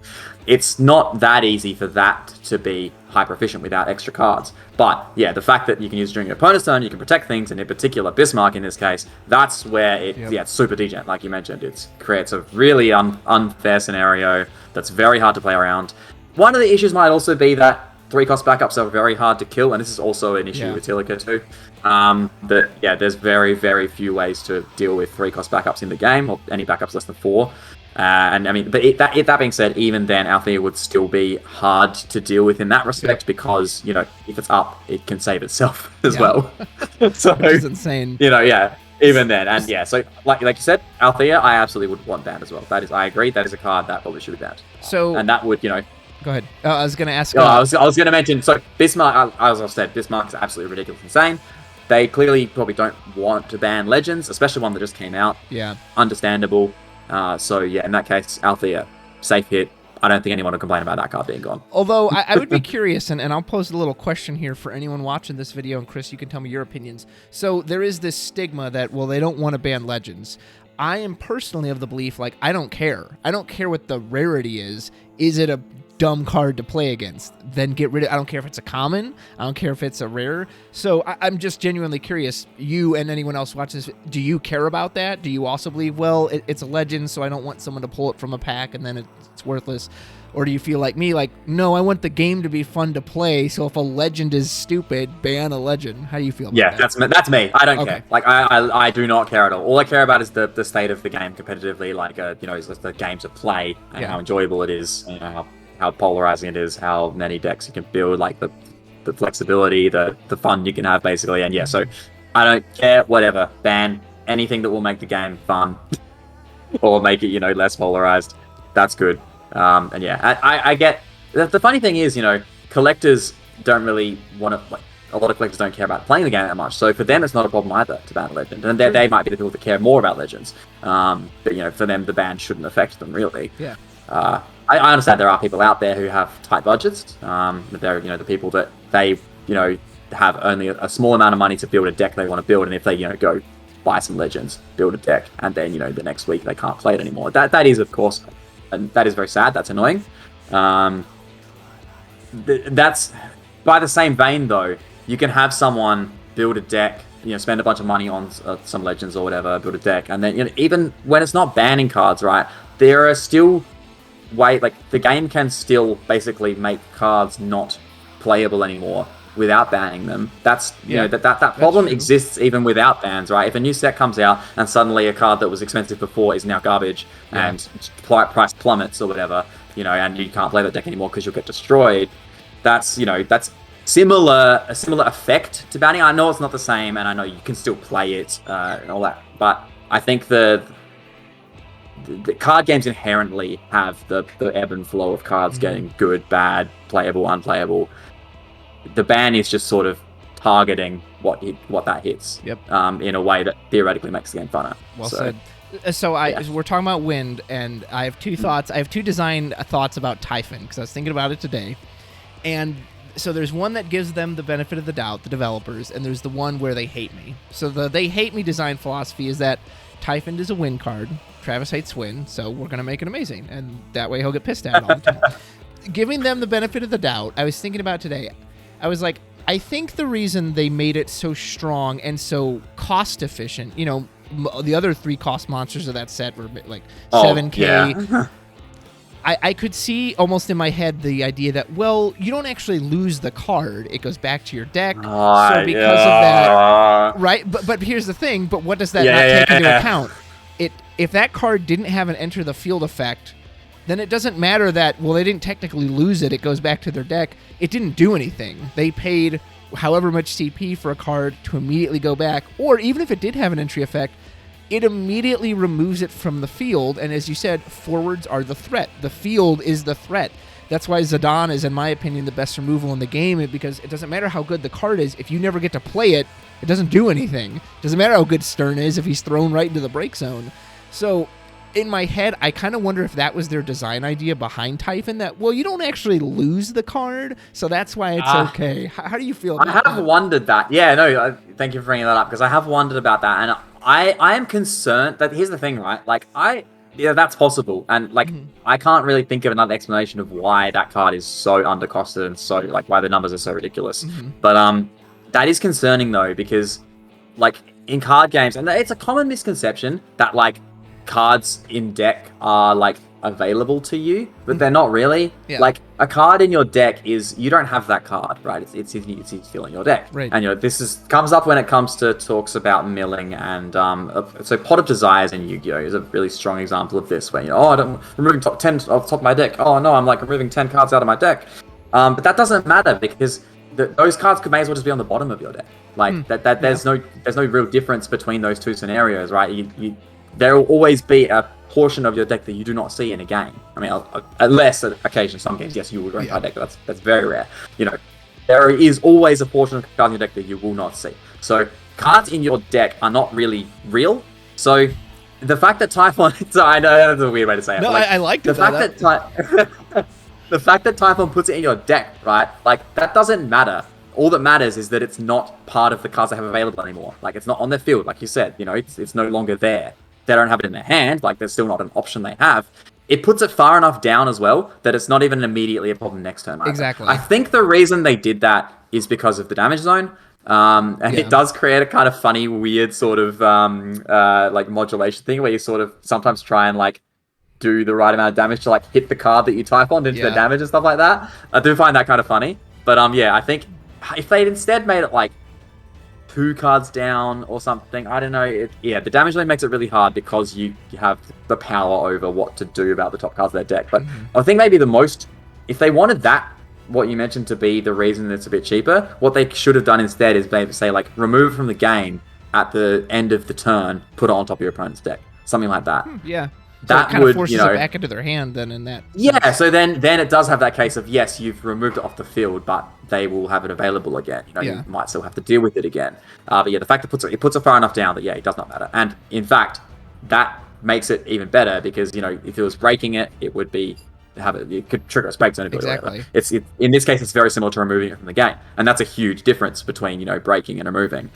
It's not that easy for that to be hyper efficient without extra cards. But yeah, the fact that you can use it during your opponent's turn, you can protect things, and in particular Bismarck in this case, that's where it's super degen. Like you mentioned, it creates a really unfair scenario that's very hard to play around. One of the issues might also be that 3-cost backups are very hard to kill, and this is also an issue with Tilica too. There's very, very few ways to deal with 3-cost backups in the game, or any backups less than 4. That being said, even then, Althea would still be hard to deal with in that respect, because if it's up, it can save itself as well. So it's insane. Even then, and so like you said, Althea, I absolutely would want banned as well. I agree. That is a card that probably should be banned. So, and that would Go ahead. I was going to ask. I was going to mention. So Bismarck, as I've said, Bismarck is absolutely ridiculous, insane. They clearly probably don't want to ban Legends, especially one that just came out. Yeah. Understandable. In that case, Althea, safe hit. I don't think anyone will complain about that card being gone. Although I would be curious, and I'll pose a little question here for anyone watching this video, and Chris, you can tell me your opinions. So there is this stigma that, they don't want to ban Legends. I am personally of the belief, I don't care. I don't care what the rarity is. Is it a dumb card to play against? Then get rid of it. I don't care if it's a common. I don't care if it's a rare. So I'm just genuinely curious, you and anyone else watching this, do you care about that? Do you also believe, it's a legend, so I don't want someone to pull it from a pack and then it's worthless? Or do you feel like me, no, I want the game to be fun to play, so if a legend is stupid, ban a legend? How do you feel about that? That's me. I don't care. I do not care at all. All I care about is the state of the game competitively, is the game to play and how enjoyable it is, how polarizing it is, how many decks you can build, the flexibility, the fun you can have, basically. And so I don't care, whatever. Ban anything that will make the game fun or make it, less polarized. That's good. I get... The funny thing is, collectors don't really want to... a lot of collectors don't care about playing the game that much, so for them it's not a problem either to ban a legend. And they might be the people that care more about legends. But, for them, the ban shouldn't affect them, really. Yeah. I understand there are people out there who have tight budgets. They're the people that they have only a small amount of money to build a deck they want to build, and if they go buy some legends, build a deck, and then the next week they can't play it anymore. That is, of course, and that is very sad. That's annoying. That's by the same vein, though. You can have someone build a deck, spend a bunch of money on some legends or whatever, build a deck, and then even when it's not banning cards, right? There are still the game can still basically make cards not playable anymore without banning them. That's that problem exists even without bans, right? If a new set comes out and suddenly a card that was expensive before is now garbage and price plummets or whatever, and you can't play that deck anymore because you'll get destroyed. That's that's a similar effect to banning. I know it's not the same, and I know you can still play it and all that, but I think the card games inherently have the ebb and flow of cards getting good, bad, playable, unplayable. The ban is just sort of targeting what that hits in a way that theoretically makes the game funner. Well said. So we're talking about Wind, and I have two thoughts. I have two design thoughts about Typhon, because I was thinking about it today. And so there's one that gives them the benefit of the doubt, the developers, and there's the one where they hate me. So the they hate me design philosophy is that Typhon is a win card. Travis hates win, so we're going to make it amazing. And that way he'll get pissed at all the time. Giving them the benefit of the doubt, I was thinking about today. I was like, I think the reason they made it so strong and so cost efficient, the other 3 cost monsters of that set were like 7K. Yeah. I could see almost in my head the idea that, well, you don't actually lose the card. It goes back to your deck. So because of that, right? But here's the thing. But what does that not take into account? If that card didn't have an enter the field effect, then it doesn't matter that, well, they didn't technically lose it. It goes back to their deck. It didn't do anything. They paid however much CP for a card to immediately go back. Or even if it did have an entry effect, it immediately removes it from the field. And as you said, forwards are the threat. The field is the threat. That's why Zidane is, in my opinion, the best removal in the game, because it doesn't matter how good the card is. If you never get to play it, it doesn't do anything. It doesn't matter how good Stern is if he's thrown right into the break zone. So in my head, I kind of wonder if that was their design idea behind Typhon, that, well, you don't actually lose the card, so that's why it's okay. How do you feel about that? I have wondered that. Yeah, no, thank you for bringing that up, because I have wondered about that, and I am concerned that, here's the thing, right? Like, that's possible, and, like, I can't really think of another explanation of why that card is so undercosted and so, like, why the numbers are so ridiculous. But, that is concerning, though, because, like, in card games, and it's a common misconception that, like, cards in deck are like available to you, but they're not really. Like, a card in your deck is, you don't have that card, right? It's still in your deck, right? And this comes up when it comes to talks about milling, and so Pot of Desires in Yu-Gi-Oh is a really strong example of this, where I'm removing top 10 off the top of my deck. Oh no, I'm like removing 10 cards out of my deck, but that doesn't matter, because those cards may as well just be on the bottom of your deck. Like there's no real difference between those two scenarios, right? There will always be a portion of your deck that you do not see in a game. I mean, unless on occasion, some games, yes, you will draw a deck, but that's very rare. There is always a portion of cards in your deck that you will not see. So cards in your deck are not really real. So the fact that Typhon, I know that's a weird way to say it. No, I like the fact that the fact that Typhon puts it in your deck, right? Like, that doesn't matter. All that matters is that it's not part of the cards they have available anymore. Like, it's not on their field, like you said. It's no longer there. They don't have it in their hand, like there's still not an option they have. It puts it far enough down as well that it's not even immediately a problem next turn either. Exactly. I think the reason they did that is because of the damage zone. It does create a kind of funny, weird sort of like modulation thing, where you sort of sometimes try and like do the right amount of damage to like hit the card that you type on into the damage and stuff like that. I do find that kind of funny. But I think if they'd instead made it like 2 cards down or something, I don't know. The damage lane makes it really hard because you have the power over what to do about the top cards of their deck. But I think maybe if they wanted that, what you mentioned to be the reason it's a bit cheaper, what they should have done instead is maybe say like remove from the game at the end of the turn, put it on top of your opponent's deck, something like that. That so it kind of forces it back into their hand then in that sense. So then it does have that case of, yes, you've removed it off the field, but they will have it available again. You might still have to deal with it again. But the fact that it puts it far enough down that it does not matter. And in fact, that makes it even better, because if it was breaking it, it would be it could trigger a break zone. Exactly. In this case, it's very similar to removing it from the game, and that's a huge difference between breaking and removing.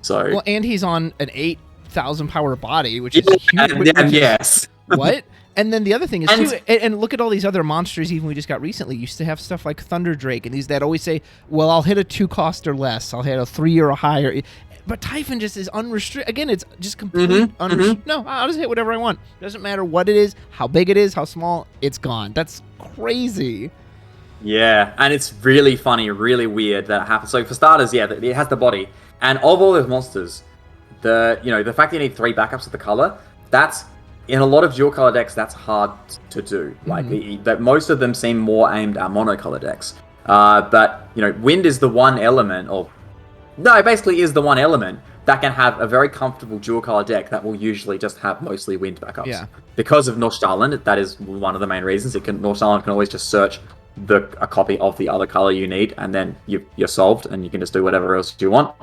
So and he's on an 8,000 power body, which is huge. Yes. What? And then the other thing is, too, and look at all these other monsters even we just got recently, used to have stuff like Thunder Drake, and these that always say, well, I'll hit a 2 cost or less, I'll hit a 3 or a higher. But Typhon just is unrestricted. Again, it's just completely unrestricted. No, I'll just hit whatever I want. Doesn't matter what it is, how big it is, how small, it's gone. That's crazy. Yeah, and it's really funny, really weird that it happens. So for starters, it has the body. And of all those monsters, the fact that you need 3 backups of the color, that's, in a lot of dual color decks, that's hard to do. Like, that most of them seem more aimed at monocolor decks. But wind is the one element basically is the one element that can have a very comfortable dual color deck that will usually just have mostly wind backups. Yeah. Because of Northstarland, that is one of the main reasons. Northstarland can always just search a copy of the other color you need, and then you're solved, and you can just do whatever else you want.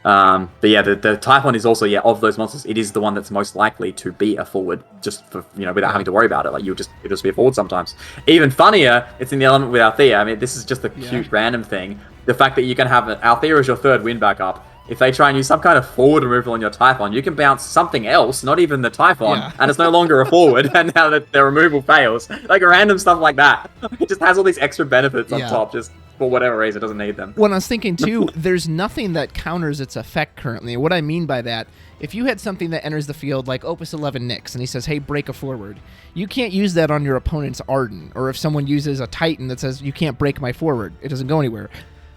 But the Typhon is also, of those monsters, it is the one that's most likely to be a forward, just for, without having to worry about it. Like, you'll just be a forward sometimes. Even funnier, it's in the element with Althea. I mean, this is just a cute random thing. The fact that you can have Althea as your 3rd win backup, if they try and use some kind of forward removal on your Typhon, you can bounce something else, not even the Typhon, and it's no longer a forward, and now that the removal fails. Like random stuff like that. It just has all these extra benefits on top, just for whatever reason, it doesn't need them. Well, I was thinking too, there's nothing that counters its effect currently. What I mean by that, if you had something that enters the field like Opus 11 Nyx, and he says, hey, break a forward, you can't use that on your opponent's Arden, or if someone uses a Titan that says, you can't break my forward, it doesn't go anywhere.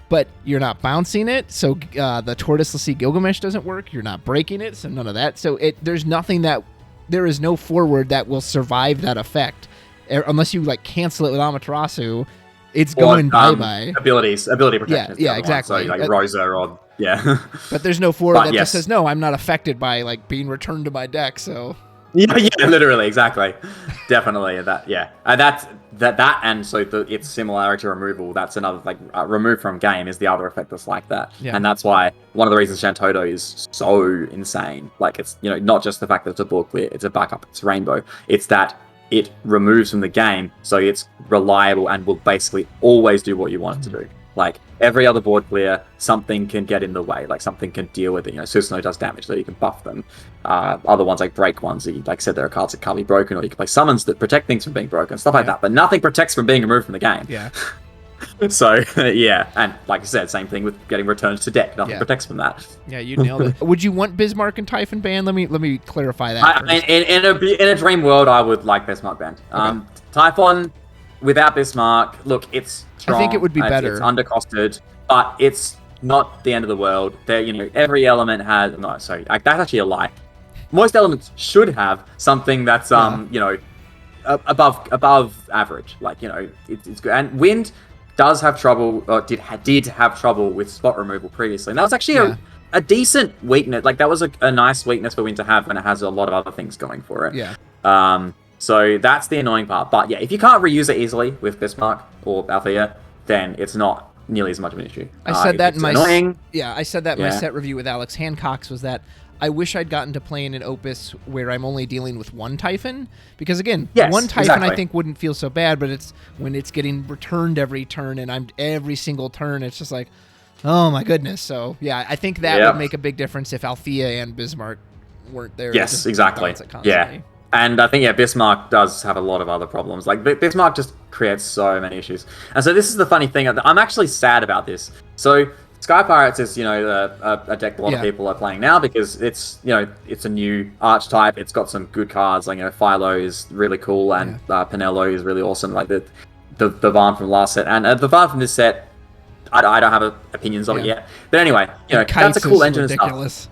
But you're not bouncing it, so the Tortoise Sea Gilgamesh doesn't work. You're not breaking it, so none of that. So there's nothing there is no forward that will survive that effect, unless you like cancel it with Amaterasu. It's going bye-bye. Ability protection. Yeah, exactly. So like Rosa or But there's no forward that just says, no, I'm not affected by like being returned to my deck. So yeah, literally, exactly, definitely that. Yeah, and that, and so its similarity to removal. That's another like remove from game is the other effect that's like that, and that's why one of the reasons Shantoto is so insane. Like it's not just the fact that it's a board clear, it's a backup, it's rainbow. It's that it removes from the game, so it's reliable and will basically always do what you want it to do. Like every other board clear, something can get in the way, like something can deal with it. Susanoo does damage, so you can buff them. Other ones like break ones, like I said, there are cards that can't be broken, or you can play summons that protect things from being broken, stuff like that. But nothing protects from being removed from the game. Yeah. So and like I said, same thing with getting returned to deck. Nothing protects from that. Yeah, you nailed it. Would you want Bismarck and Typhon banned? Let me clarify that. In a dream world, I would like Bismarck banned. Okay. Typhon without Bismarck, look, it's strong. I think it would be better. It's undercosted, but it's not the end of the world. There, every element has. No, sorry, that's actually a lie. Most elements should have something that's above average. Like it's good. And wind does have trouble, or did have trouble with spot removal previously, and that was actually a decent weakness. Like that was a nice weakness for wind to have when it has a lot of other things going for it. Yeah. So that's the annoying part. But yeah, if you can't reuse it easily with Bismarck or Althea, then it's not nearly as much of an issue. I said that in my annoying. Yeah, I said that in my set review with Alex Hancock's was that I wish I'd gotten to play in an Opus where I'm only dealing with one Typhon, because again, one Typhon I think wouldn't feel so bad, but it's when it's getting returned every turn and I'm every single turn, it's just like, oh my goodness. So yeah, I think that would make a big difference if Althea and Bismarck weren't there. Yes, exactly. Yeah. And I think, Bismarck does have a lot of other problems. Like, Bismarck just creates so many issues. And so this is the funny thing. I'm actually sad about this. So Sky Pirates is, a deck a lot of people are playing now because it's, it's a new archetype. It's got some good cards. Like, Philo is really cool and Pinello is really awesome. Like, the Varn from last set. And the Varn from this set, I don't have opinions of it yet. But anyway, that's a cool engine and stuff.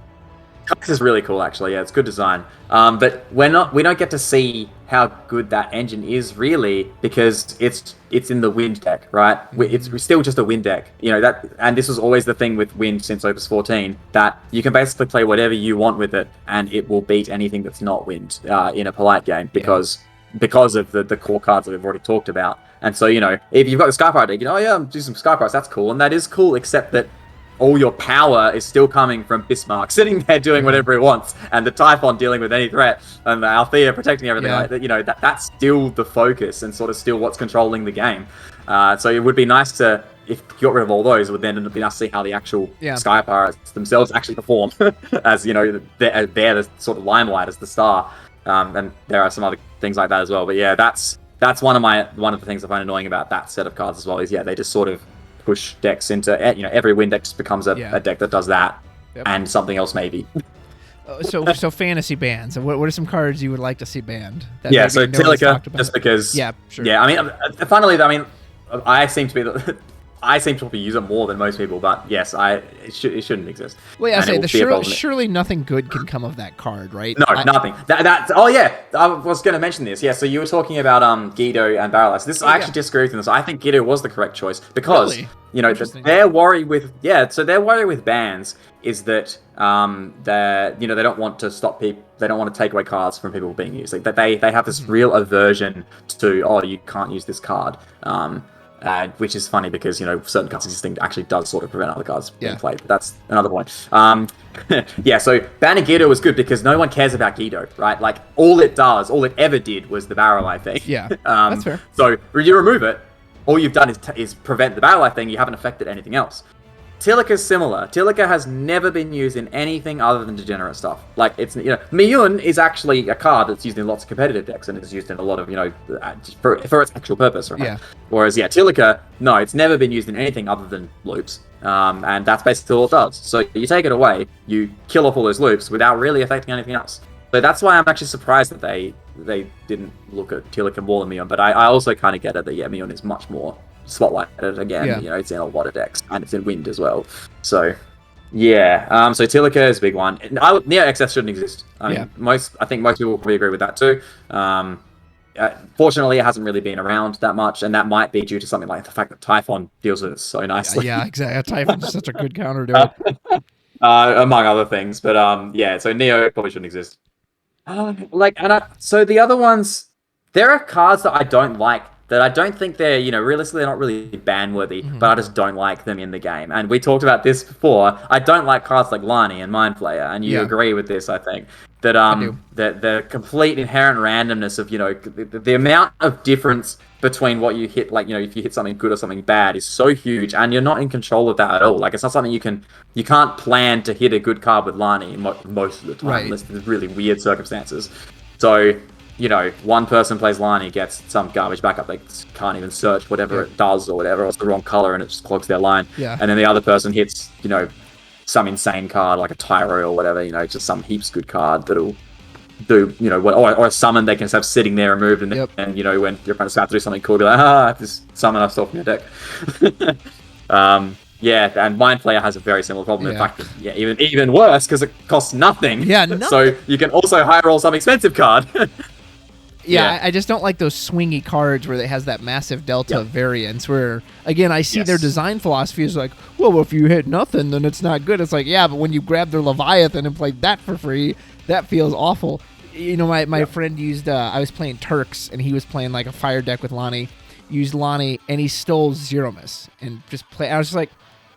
This is really cool, actually. Yeah, it's good design. But we don't get to see how good that engine is really because it's in the wind deck, right? It's still just a wind deck, and this was always the thing with wind since Opus 14 that you can basically play whatever you want with it, and it will beat anything that's not wind in a polite game because of the core cards that we've already talked about. And so if you've got the Sky Pirate deck, I'm do some Sky Pirates. That's cool, and that is cool, except that all your power is still coming from Bismarck sitting there doing whatever he wants, and the Typhon dealing with any threat, and the Althea protecting everything. Like that. That's still the focus and sort of still what's controlling the game. So it would be nice to, if you got rid of all those, it would then be nice to see how the actual Sky Pirates themselves actually perform, as they're the sort of limelight as the star. And there are some other things like that as well. But yeah, that's one of the things I find annoying about that set of cards as well. Is they just sort of push decks into every win deck just becomes a deck that does that and something else maybe. So fantasy bans. What are some cards you would like to see banned? So Tilica, just because. Yeah, sure. Yeah, I mean, funnily, I seem to probably use it more than most people, but yes, it shouldn't exist. Well, yeah, surely nothing good can come of that card, right? No, nothing. I was going to mention this. Yeah, so you were talking about Guido and Barreless. This I actually disagree with this. I think Guido was the correct choice because their worry with bans is that they don't want to stop people. They don't want to take away cards from people being used. Like they have this real aversion to you can't use this card. Which is funny because certain cards existing actually does sort of prevent other cards being played. But that's another point. So banning Guido was good because no one cares about Guido, right? Like all it ever did was the Barrel Eye thing. Yeah, that's fair. So you remove it, all you've done is prevent the Barrel Eye thing. You haven't affected anything else. Tilika's similar. Tilika has never been used in anything other than Degenerate stuff. Like, it's, Mione is actually a card that's used in lots of competitive decks and is used in a lot of, for its actual purpose, right? Yeah. Whereas, Tilika, no, it's never been used in anything other than loops. And that's basically all it does. So you take it away, you kill off all those loops without really affecting anything else. So that's why I'm actually surprised that they didn't look at Tilika more than Mione. But I also kind of get it that, Mione is much more spotlighted again. Yeah. It's in a lot of decks, and it's in Wind as well. So, yeah. So Tilika is a big one. Neo XS shouldn't exist. I think most people will probably agree with that too. Fortunately, it hasn't really been around that much, and that might be due to something like the fact that Typhon deals with it so nicely. Yeah, exactly. Typhon's such a good counter to it. Among other things, but so Neo probably shouldn't exist. So the other ones, there are cards that I don't like. That I don't think they're, realistically, they're not really ban-worthy, but I just don't like them in the game. And we talked about this before. I don't like cards like Lani and Mind Flayer, and you agree with this, I think. That the complete inherent randomness of, the amount of difference between what you hit, if you hit something good or something bad is so huge, and you're not in control of that at all. Like, it's not something you can't plan to hit a good card with Lani most of the time, unless there's really weird circumstances. So, one person plays Lani, gets some garbage backup, they can't even search whatever it does or whatever, or it's the wrong color and it just clogs their line. Yeah. And then the other person hits, some insane card like a Tyro or whatever, just some heaps good card that'll do, or a summon they can just have sitting there removed, and then, when your opponent's about to do something cool, be like, this summon I stole from your deck. And Mind Flayer has a very similar problem. In fact, even worse, because it costs nothing. Yeah, nothing. So you can also high roll some expensive card. I just don't like those swingy cards where it has that massive delta variance where, again, I see their design philosophy is like, well, if you hit nothing, then it's not good. It's like, but when you grab their Leviathan and play that for free, that feels awful. My friend used, I was playing Turks, and he was playing like a fire deck with Lani, used Lani, and he stole Zero Miss and just play. I was just like,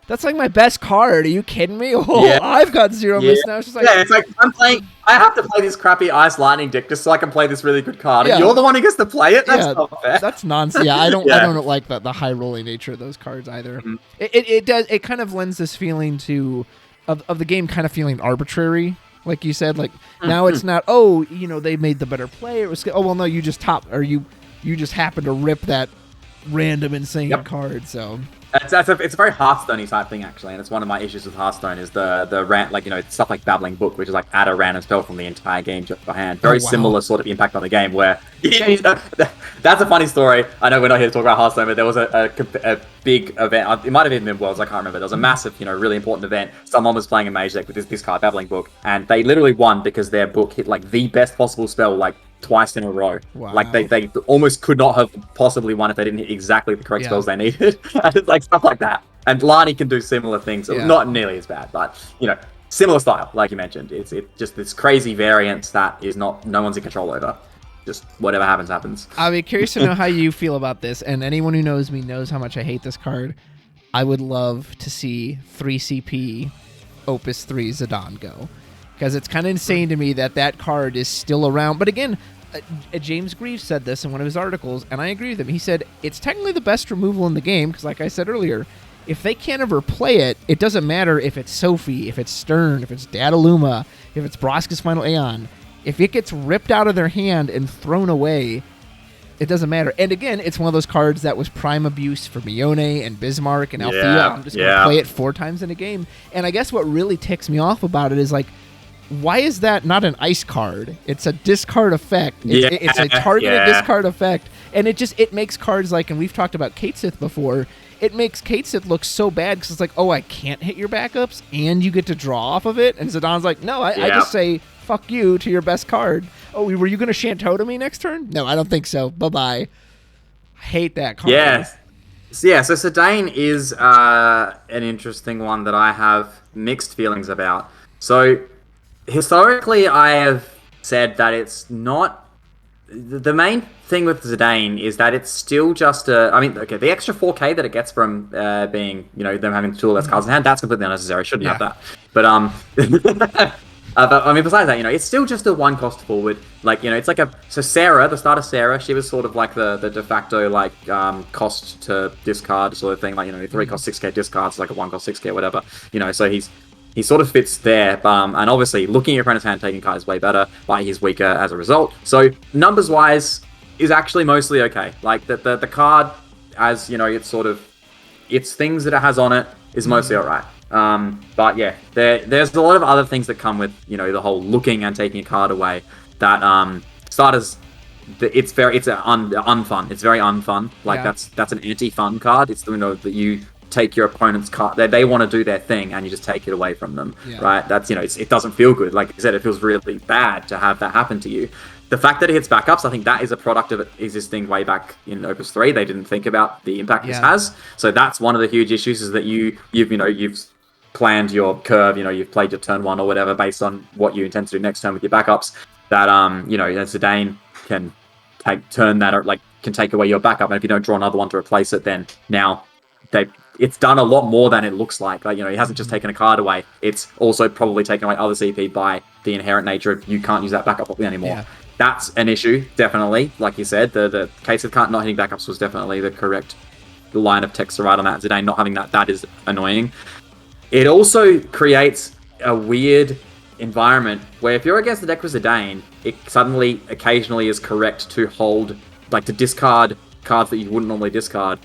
that's like my best card. Are you kidding me? I've got Zero Miss now. It's just like, it's like I have to play this crappy Ice Lightning deck just so I can play this really good card. And you're the one who gets to play it? That's not fair. That's nonsense. I don't like the high rolling nature of those cards either. It kind of lends this feeling of the game kind of feeling arbitrary. Like you said, now it's not, they made the better play. It was, no, you just you just happen to rip that random insane card. So it's a very Hearthstone-y type thing, actually, and it's one of my issues with Hearthstone is the stuff like Babbling Book, which is like add a random spell from the entire game to your hand. Very similar sort of impact on the game. Where that's a funny story. I know we're not here to talk about Hearthstone, but there was a big event. It might have even been Worlds. I can't remember. There was a massive, really important event. Someone was playing a mage deck with this card, Babbling Book, and they literally won because their book hit like the best possible spell twice in a row. Wow. Like they almost could not have possibly won if they didn't hit exactly the correct spells they needed. And it's like stuff like that. And Lani can do similar things. Not nearly as bad, but similar style, like you mentioned. It's just this crazy variance that is no one's in control over. Just whatever happens. I'll be curious to know how you feel about this. And anyone who knows me knows how much I hate this card. I would love to see 3CP Opus 3 Zidane go. Because it's kind of insane to me that card is still around. But again, James Greaves said this in one of his articles, and I agree with him. He said, it's technically the best removal in the game, because like I said earlier, if they can't ever play it, it doesn't matter if it's Sophie, if it's Stern, if it's Dadaluma, if it's Broska's Final Aeon. If it gets ripped out of their hand and thrown away, it doesn't matter. And again, it's one of those cards that was prime abuse for Mione and Bismarck and Althea. I'm just going to play it 4 times in a game. And I guess what really ticks me off about it is like, why is that not an ice card? It's a discard effect. It's a targeted discard effect. And it makes cards like, and we've talked about Kate Sith before, it makes Kate Sith look so bad because it's like, I can't hit your backups and you get to draw off of it. And Zidane's like, no, I just say, fuck you to your best card. Oh, were you going to Shanto to me next turn? No, I don't think so. Bye-bye. I hate that card. Yes. So Zidane is an interesting one that I have mixed feelings about. So historically, I have said that it's not... The main thing with Zidane is that it's still just the extra 4k that it gets from being, them having 2 less cards in hand, that's completely unnecessary. Shouldn't have that. But, But I mean, besides that, it's still just a 1-cost forward. Like, it's like Sarah, the starter Sarah, she was sort of like the de facto like cost to discard sort of thing. Like, 3-cost 6k discards, like a 1-cost 6k, whatever. So he sort of fits there. And obviously, looking at your opponent's hand, taking card is way better, but he's weaker as a result. So numbers wise, is actually mostly okay. Like the card, as it's things that it has on it is mostly alright. But yeah, there's a lot of other things that come with, the whole looking and taking a card away that, starters, it's unfun. It's very unfun. Like that's an anti-fun card. It's, that you take your opponent's card, they want to do their thing and you just take it away from them, right? That's, it doesn't feel good. Like I said, it feels really bad to have that happen to you. The fact that it hits backups, I think that is a product of it existing way back in Opus 3. They didn't think about the impact this has. So that's one of the huge issues, is that you've planned your curve, you've played your turn 1 or whatever based on what you intend to do next turn with your backups, that Zidane can turn that, or like can take away your backup, and if you don't draw another one to replace it, then now it's done a lot more than it looks like. Like, he hasn't just taken a card away, it's also probably taken away other CP by the inherent nature of you can't use that backup properly anymore. Yeah. That's an issue, definitely. Like you said, the case of not hitting backups was definitely the correct line of text to write on that. Zidane not having that is annoying. It also creates a weird environment where if you're against the deck with Zidane, it suddenly occasionally is correct to hold, like to discard cards that you wouldn't normally discard,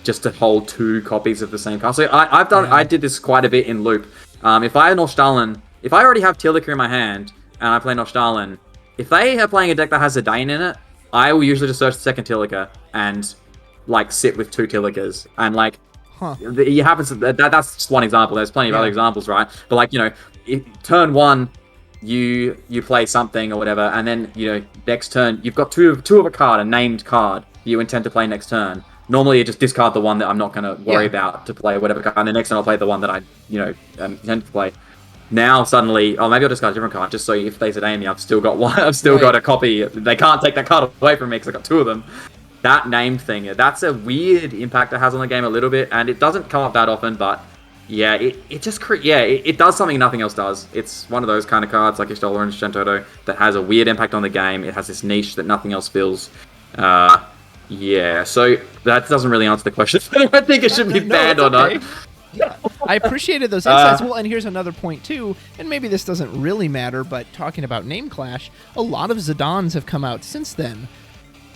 just to hold 2 copies of the same card. So I did this quite a bit in Loop. If I already have Tilika in my hand and I play Nostalin, if they are playing a deck that has Zidane in it, I will usually just search the second Tilika and like sit with 2 Tilikas and like. It happens. That's just one example. There's plenty of other examples, right? But like turn 1, you play something or whatever, and then next turn you've got two of a card, a named card you intend to play next turn. Normally you just discard the one that I'm not going to worry about to play whatever card, and the next time I'll play the one that I intend to play. Now suddenly, maybe I'll discard a different card just so if they Zidane me, I've still got one. I've still got a copy. They can't take that card away from me because I got 2 of them. That named thing, that's a weird impact it has on the game a little bit, and it doesn't come up that often, but yeah, it just it does something nothing else does. It's one of those kind of cards like Ishtola and Shentoto that has a weird impact on the game. It has this niche that nothing else fills. So that doesn't really answer the question. I don't think it should be banned or not. Yeah, I appreciated those insights. Well, and here's another point too, and maybe this doesn't really matter, but talking about name clash, a lot of Zidanes have come out since then.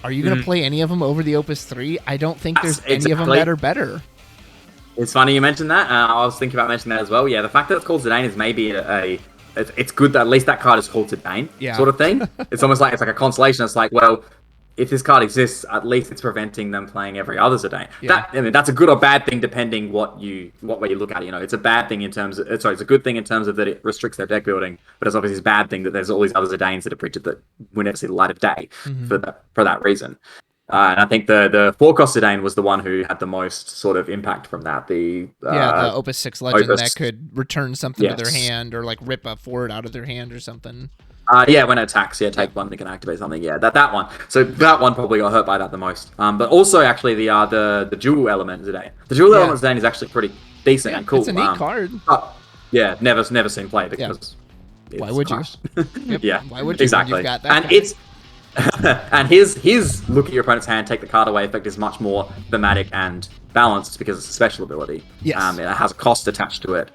Are you going to play any of them over the Opus 3? I don't think there's any of them that are better. It's funny you mentioned that. I was thinking about mentioning that as well. Yeah, the fact that it's called Zidane is maybe it's good that at least that card is called Zidane, sort of thing. It's almost like it's like a consolation. It's like, well, if this card exists, at least it's preventing them playing every other Zidane. Yeah. That's a good or bad thing depending what way you look at it. It's a bad thing in terms of it's a good thing in terms of that it restricts their deck building, but it's obviously a bad thing that there's all these other Zidanes that are printed that we never see the light of day for that reason. And I think the 4-cost Zidane was the one who had the most sort of impact from that. The Opus 6 legend that could return something to their hand or like rip a forward out of their hand or something. When it attacks, take one that can activate something. Yeah, that one. So that one probably got hurt by that the most. But also actually the dual element Zidane. The dual element Zidane is actually pretty decent and cool. It's a neat card. Never seen play because why would you? Yeah, why would you? Exactly. You've got that and guy. It's and his look at your opponent's hand, take the card away effect is much more thematic and balanced because it's a special ability. Yes. It has a cost attached to it.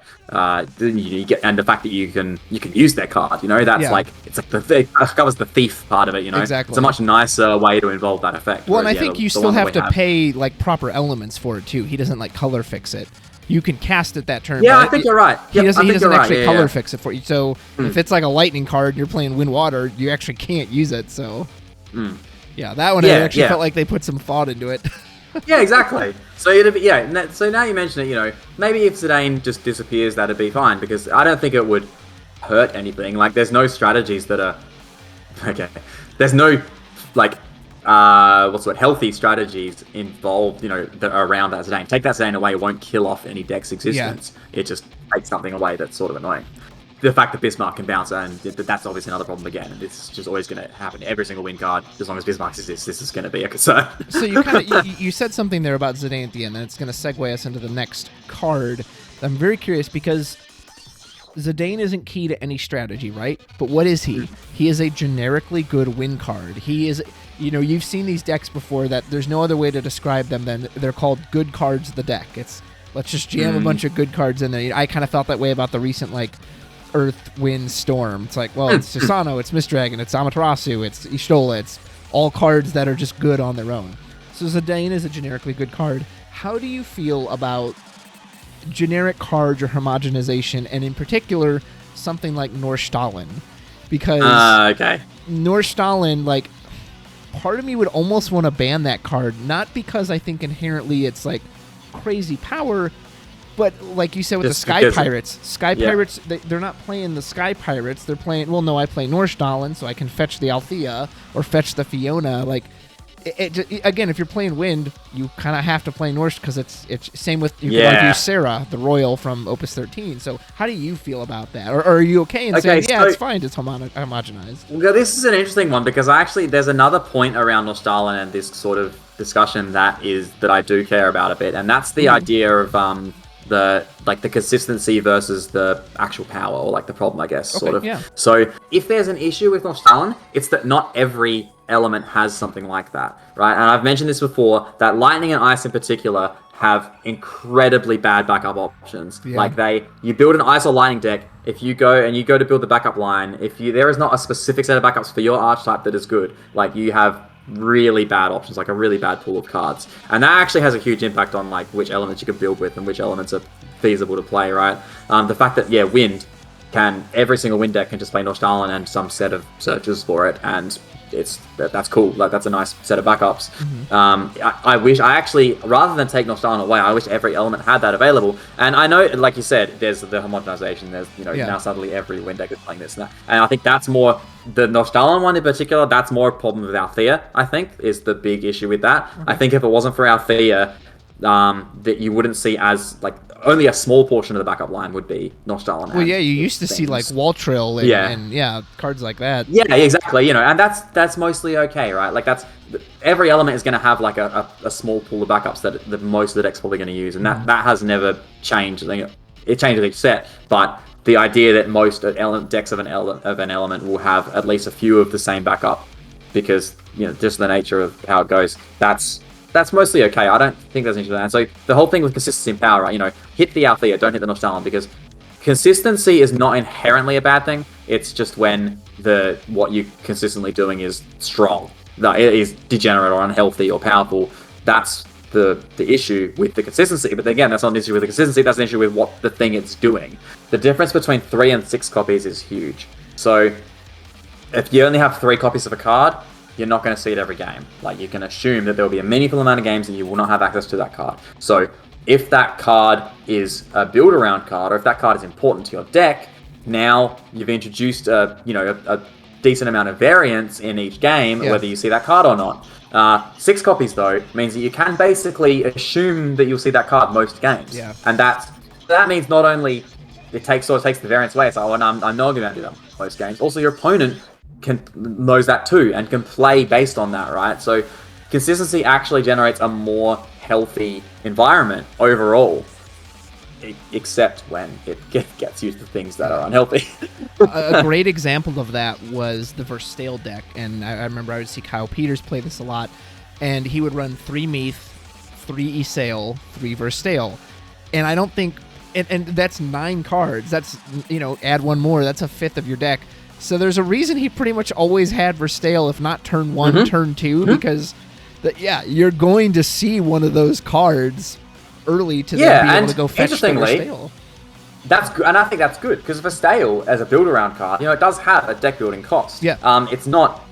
You get, and the fact that you can use their card, that's like it's like it covers the thief part of it. Exactly. It's a much nicer way to involve that effect. Well, and I think you still have to pay like proper elements for it too. He doesn't like color fix it. You can cast it that turn. Yeah, I think you're right. He doesn't actually color fix it for you. So if it's like a lightning card and you're playing wind water, you actually can't use it. So that one I actually felt like they put some thought into it. Yeah, exactly. So so now you mention it, maybe if Zidane just disappears, that'd be fine because I don't think it would hurt anything. Like there's no strategies that are There's no like healthy strategies involved, that are around that Zidane. Take that Zidane away, it won't kill off any deck's existence. Yeah. It just takes something away that's sort of annoying. The fact that Bismarck can bounce, and that's obviously another problem again. And it's just always going to happen. Every single win card, as long as Bismarck exists, this is going to be a concern. So you kind of you said something there about Zidane at the end, and it's going to segue us into the next card. I'm very curious because Zidane isn't key to any strategy, right? But what is he? He is a generically good win card. He is, you've seen these decks before that there's no other way to describe them than they're called good cards of the deck. It's let's just jam a bunch of good cards in there. I kind of felt that way about the recent, Earth, Wind, Storm. It's like, well, it's Susano, it's Mistdragon, it's Amaterasu, it's Y'shtola, it's all cards that are just good on their own. So Zidane is a generically good card. How do you feel about generic cards or homogenization, and in particular, something like Nordstalin? Because Nordstalin, part of me would almost want to ban that card, not because I think inherently it's, crazy power, but like you said with just the Sky Pirates. Pirates, they're not playing the Sky Pirates. They're playing, I play Nordstalin, so I can fetch the Althea or fetch the Fiona. Again, if you're playing Wind, you kind of have to play Norse because it's same with you could argue Sarah, the Royal from Opus 13. So how do you feel about that? Or are you okay in saying, it's fine, it's homogenized? Well, this is an interesting one because there's another point around Nordstalin and this sort of discussion that I do care about a bit, and that's the idea of the consistency versus the actual power, or the problem, I guess, sort of. Yeah. So if there's an issue with Nordstalin, it's that not every element has something like that, right? And I've mentioned this before, that Lightning and Ice in particular have incredibly bad backup options. Yeah. You build an Ice or Lightning deck, if you go to build the backup line, there is not a specific set of backups for your archetype that is good, you have really bad options, a really bad pool of cards. And that actually has a huge impact on which elements you can build with and which elements are feasible to play, right? The fact that, Wind every single Wind deck can just play Nordstalin and some set of searches for it, and that's cool. That's a nice set of backups. I wish, rather than take Nordstalin away, I wish every element had that available. And I know, like you said, there's the homogenization. There's, now suddenly every Wind deck is playing this and that. And I think that's more, the Nordstalin one in particular, that's more a problem with Althea, I think, is the big issue with that. Okay. I think if it wasn't for Althea, that you wouldn't see as, only a small portion of the backup line would be Nordstalin. Well, you used to see Waltrill and cards like that. Yeah, exactly. And that's mostly okay, right? That's every element is going to have a small pool of backups that most of the deck's probably going to use, and that has never changed. It changes each set, but the idea that most decks of an element will have at least a few of the same backup, because just the nature of how it goes, that's mostly okay. I don't think there's an issue with that. So the whole thing with consistency and power, right? Hit the Althea, don't hit the Nordstalin, because consistency is not inherently a bad thing. It's just when what you're consistently doing is strong. It is degenerate or unhealthy or powerful. That's the issue with the consistency. But again, that's not an issue with the consistency. That's an issue with what the thing it's doing. The difference between 3 and 6 copies is huge. So if you only have 3 copies of a card, you're not going to see it every game. You can assume that there will be a meaningful amount of games and you will not have access to that card. So if that card is a build-around card, or if that card is important to your deck, now you've introduced a decent amount of variance in each game, whether you see that card or not. 6 copies, though, means that you can basically assume that you'll see that card most games. Yeah. And that means not only it takes the variance away, so I'm not going to do that most games. Also, your opponent knows that too and can play based on that, right? So consistency actually generates a more healthy environment overall, except when it gets used to things that are unhealthy. A great example of that was the Verstale deck, and I remember I would see Kyle Peters play this a lot, and he would run 3 Meath, 3 Ysayle, 3 Verstale, and I don't think, and that's 9 cards, that's, add 1 more, that's a fifth of your deck. So there's a reason he pretty much always had Verstale, if not turn 1, turn 2, because you're going to see one of those cards early to then be able to go fetch the Verstale. That's good, and I think that's good, because Verstale, as a build-around card, it does have a deck-building cost. Yeah. It's not,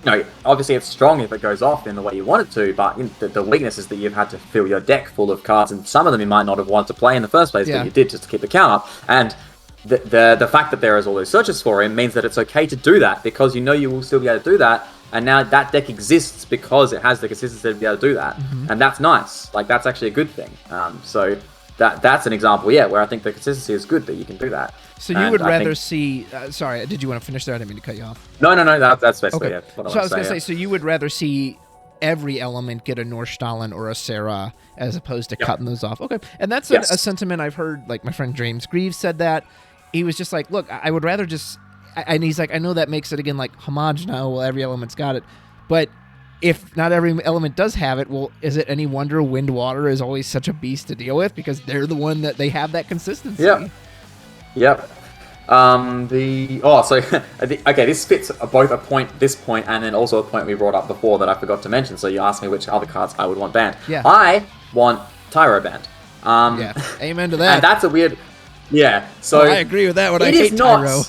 obviously it's strong if it goes off in the way you want it to, but the weakness is that you've had to fill your deck full of cards, and some of them you might not have wanted to play in the first place, but you did just to keep the count up. And the fact that there is all those searches for him means that it's okay to do that, because you will still be able to do that, and now that deck exists because it has the consistency to be able to do that, and that's nice. That's actually a good thing. So that's an example, where I think the consistency is good that you can do that. So you would rather see... sorry, did you want to finish there? I didn't mean to cut you off. No, that's basically what I was going to say. So you would rather see every element get a Nordstalin or a Sarah as opposed to cutting those off. Okay, and that's a sentiment I've heard, my friend James Greaves said that. he was just like, look, I would rather just, and he's like, I know that makes it again like homage now. Well, every element's got it, but if not every element does have it, well, is it any wonder wind water is always such a beast to deal with because they're the one that they have that consistency. Yep. Okay, this fits both this point, and then also a point we brought up before that I forgot to mention. So you asked me which other cards I would want banned. Yeah. I want Tyro banned. Amen to that. And that's a weird. Yeah. So I agree with that one. I hate Tyro.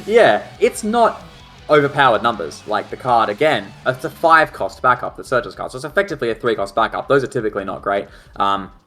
Yeah, it's not overpowered numbers like the card. Again, it's a 5-cost backup, the Searcher's card, so it's effectively a 3-cost backup. Those are typically not great.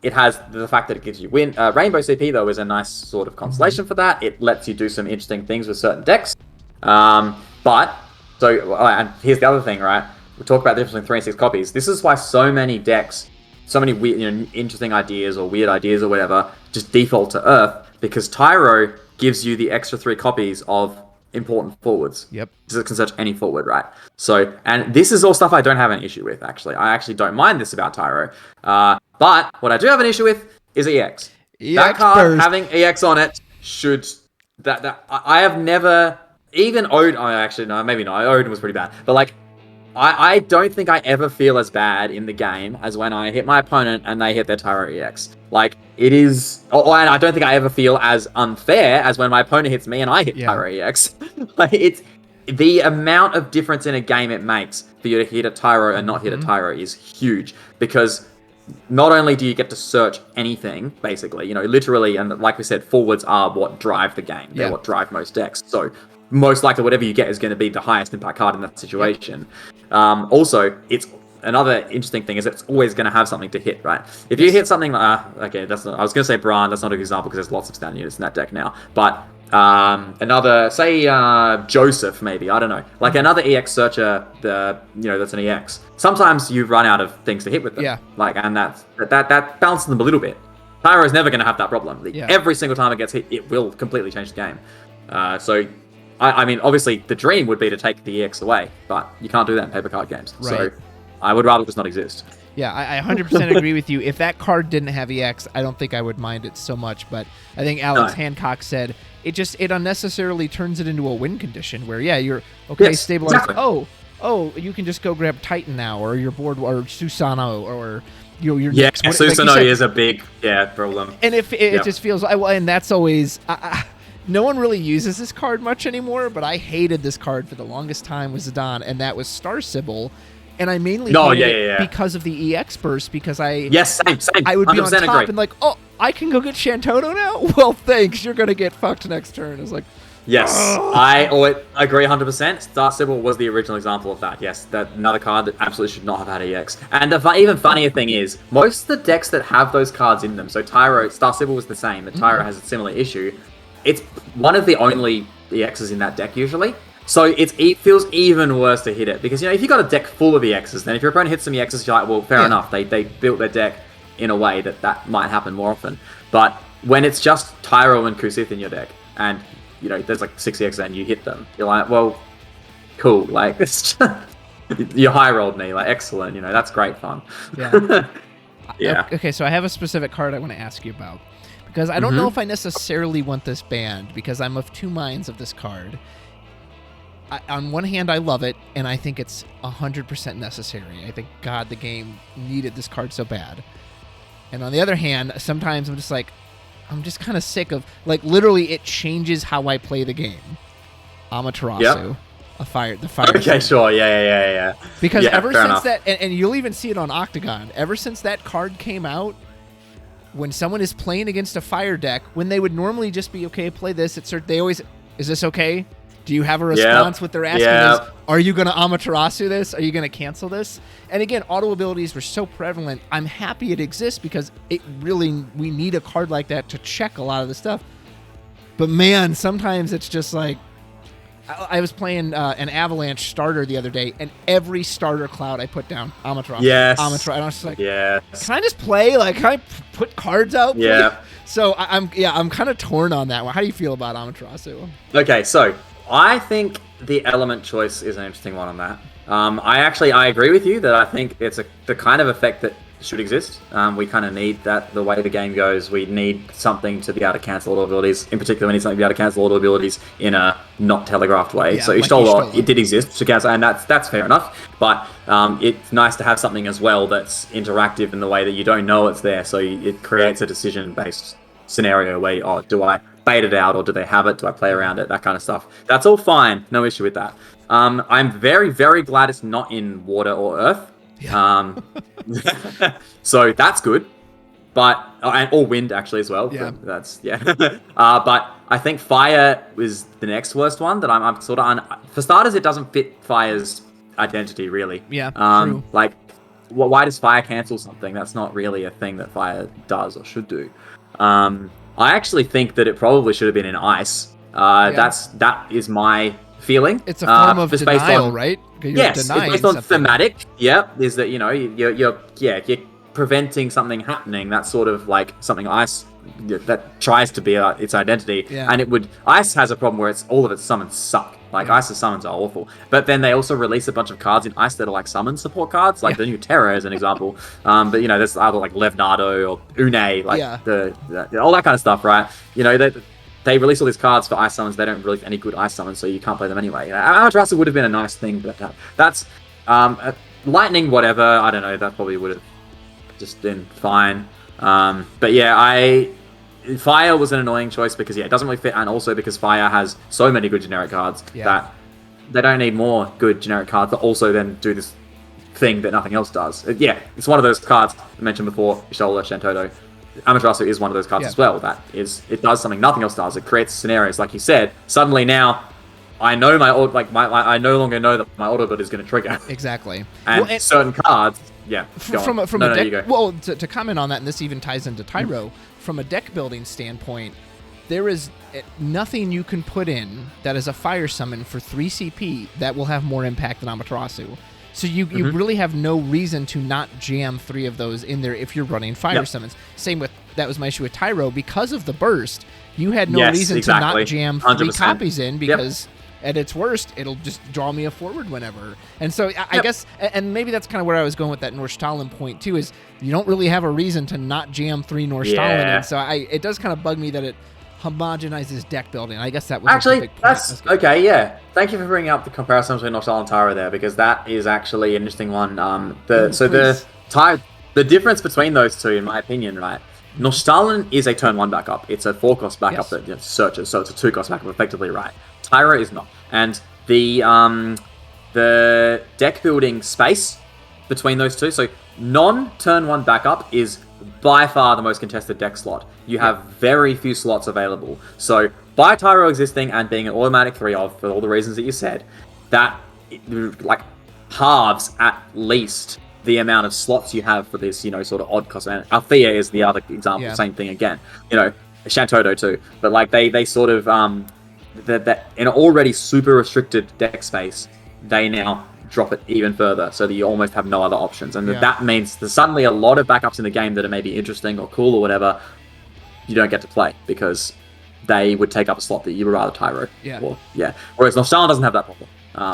It has the fact that it gives you Rainbow CP, though, is a nice sort of consolation for that. It lets you do some interesting things with certain decks. And here's the other thing, right? We talk about the difference between 3 and 6 copies. This is why so many decks, so many weird, interesting ideas or weird ideas or whatever, just default to Earth, because Tyro gives you the extra 3 copies of important forwards. Yep. So it can search any forward, right? So, and this is all stuff I don't have an issue with, actually. I actually don't mind this about Tyro. But what I do have an issue with is EX. That card burst. having EX on it should... I have never... Even Odin... Oh, actually, no, maybe not. Odin was pretty bad. But, like, I don't think I ever feel as bad in the game as when I hit my opponent and they hit their Tyro EX. Like, it is... and I don't think I ever feel as unfair as when my opponent hits me and I hit Tyro EX. Like, it's... The amount of difference in a game it makes for you to hit a Tyro and not hit a Tyro is huge. Because not only do you get to search anything, basically, literally, and like we said, forwards are what drive the game. They're what drive most decks. So... most likely whatever you get is going to be the highest impact card in that situation. Also, it's another interesting thing is it's always going to have something to hit, right? If you hit something like... okay, that's not... I was going to say Bran, that's not a good example because there's lots of stand units in that deck now. But another... Say Joseph, maybe. I don't know. Like another EX searcher, that's an EX. Sometimes you run out of things to hit with them. Yeah. Like, and that balances them a little bit. Tyro's never going to have that problem. Every single time it gets hit, it will completely change the game. So... I mean, obviously, the dream would be to take the EX away, but you can't do that in paper card games. Right. So I would rather just not exist. Yeah, I 100% agree with you. If that card didn't have EX, I don't think I would mind it so much. But I think Alex Hancock said it unnecessarily turns it into a win condition where, you're stabilized. Exactly. Oh, you can just go grab Titan now, or your board, or Susano, or your next. Susano is a big problem. And if it just feels, and that's always. No one really uses this card much anymore, but I hated this card for the longest time with Zidane, and that was Star Sybil. And I mainly hated it because of the EX burst, because same. I would be on top and like, oh, I can go get Shantoto now? Well, thanks, you're going to get fucked next turn. It's like... Yes, I agree 100%. Star Sybil was the original example of that, yes. That another card that absolutely should not have had EX. And the even funnier thing is, most of the decks that have those cards in them, so Star Sybil was the same, but Tyro has a similar issue. It's one of the only EXs in that deck usually. So it feels even worse to hit it. Because, if you've got a deck full of EXs, then if your opponent hits some EXs, you're like, well, fair enough. They built their deck in a way that might happen more often. But when it's just Tyro and Kusith in your deck, and, there's like 6 EXs and you hit them, you're like, well, cool. Like, it's just, you high-rolled me. Like, excellent. That's great fun. Yeah. Okay, so I have a specific card I want to ask you about. Because I don't know if I necessarily want this banned, because I'm of two minds of this card. On one hand, I love it, and I think it's 100% necessary. I think, God, the game needed this card so bad. And on the other hand, sometimes I'm just kind of sick of, literally it changes how I play the game. Amaterasu. The fire. Okay, sure, yeah. Because ever since that, and you'll even see it on Octagon, ever since that card came out, when someone is playing against a fire deck, when they would normally just be, okay, play this, they always, is this okay? Do you have a response? What they're asking is, are you going to Amaterasu this? Are you going to cancel this? And again, auto abilities were so prevalent. I'm happy it exists because we need a card like that to check a lot of the stuff. But man, sometimes it's just like, I was playing an Avalanche starter the other day, and every starter cloud I put down, Amaterasu. Amaterasu. And I was just like, can I just play? Like, can I put cards out? Yeah. So I'm kind of torn on that one. How do you feel about Amaterasu? Okay, so I think the element choice is an interesting one on that. I agree with you that I think it's the kind of effect that should exist. We kind of need that. The way the game goes, we need something to be able to cancel auto abilities. In particular, we need something to be able to cancel auto abilities in a not telegraphed way. So Ishtola, it did exist to cancel, and that's fair enough. But it's nice to have something as well that's interactive in the way that you don't know it's there. So it creates a decision-based scenario where, do I bait it out, or do they have it? Do I play around it? That kind of stuff. That's all fine. No issue with that. I'm very, very glad it's not in water or earth. Yeah. So that's good, but or wind actually as well. Yeah. That's but I think fire was the next worst one that I'm sort of for starters, it doesn't fit fire's identity really. Yeah. True. Like, why does fire cancel something? That's not really a thing that fire does or should do. I actually think that it probably should have been in ice. That is my feeling. It's a form of denial, right? Yes, it's based on thematic. Yeah, is that you're preventing something happening. That's sort of like something ice that tries to be its identity, and ice has a problem where all of its summons suck. Like ice's summons are awful, but then they also release a bunch of cards in ice that are like summon support cards, like the new Terra as an example. But there's other like Levnado or Une, like the all that kind of stuff, right? They release all these cards for ice summons. They don't release any good ice summons, so you can't play them anyway. Amaterasu would have been a nice thing, but that's lightning, whatever. I don't know. That probably would have just been fine. But yeah, fire was an annoying choice because it doesn't really fit, and also because fire has so many good generic cards that they don't need more good generic cards that also then do this thing that nothing else does. It's one of those cards I mentioned before, Ishola, Shantoto. Amaterasu is one of those cards as well. It does something nothing else does. It creates scenarios, like you said. Suddenly now, I know I no longer know that my auto ability is going to trigger. Exactly. And certain cards, from a deck. Well, to comment on that, and this even ties into Tyro. From a deck building standpoint, there is nothing you can put in that is a fire summon for 3 CP that will have more impact than Amaterasu. So you really have no reason to not jam 3 of those in there if you're running fire summons. Same with, that was my issue with Tyro. Because of the burst, you had no reason to not jam 3 100%. Copies in because at its worst, it'll just draw me a forward whenever. And so I guess, and maybe that's kind of where I was going with that Nordstalin point too, is you don't really have a reason to not jam 3 Nordstalin in. So it does kind of bug me that it homogenizes deck building. I guess that was actually a big point. That's okay. Yeah, thank you for bringing up the comparison between Nordstalin and Tyro there, because that is actually an interesting one. The difference between those two, in my opinion, right? Nordstalin is a turn 1 backup. It's a 4-cost backup that searches, so it's a 2-cost backup effectively, right? Tyro is not, and the deck building space between those two. So non-turn 1 backup is by far the most contested deck slot. You have very few slots available. So by Tyro existing and being an automatic 3-of, for all the reasons that you said, that like halves at least the amount of slots you have for this, sort of odd cost. And Althea is the other example, same thing again. Shantoto too. But like they sort of that in an already super restricted deck space, they now drop it even further so that you almost have no other options. And that means there's suddenly a lot of backups in the game that are maybe interesting or cool or whatever you don't get to play because they would take up a slot that you would rather Tyro. Whereas Nordstalin doesn't have that problem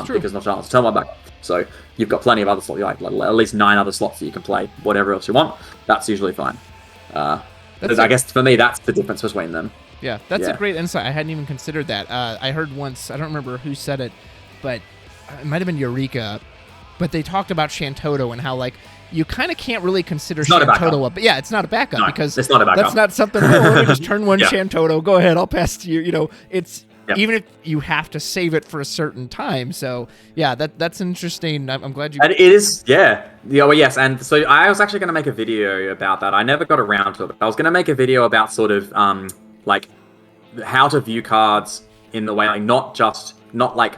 because Nordstalin is turn 1 backup. So you've got plenty of other slots, like at least 9 other slots that you can play whatever else you want. That's usually fine. I guess for me, that's the difference between them. Yeah, that's a great insight. I hadn't even considered that. I heard once, I don't remember who said it, but it might have been Eureka, but they talked about Shantoto and how, like, you kind of can't really consider Shantoto up. But yeah, it's not a backup because it's not a backup. That's not something, let me just turn 1 Shantoto, go ahead, I'll pass to you. It's even if you have to save it for a certain time. So yeah, that's interesting. I'm glad you... And it is, yes. And so I was actually going to make a video about that. I never got around to it. I was going to make a video about sort of like how to view cards in the way, like not like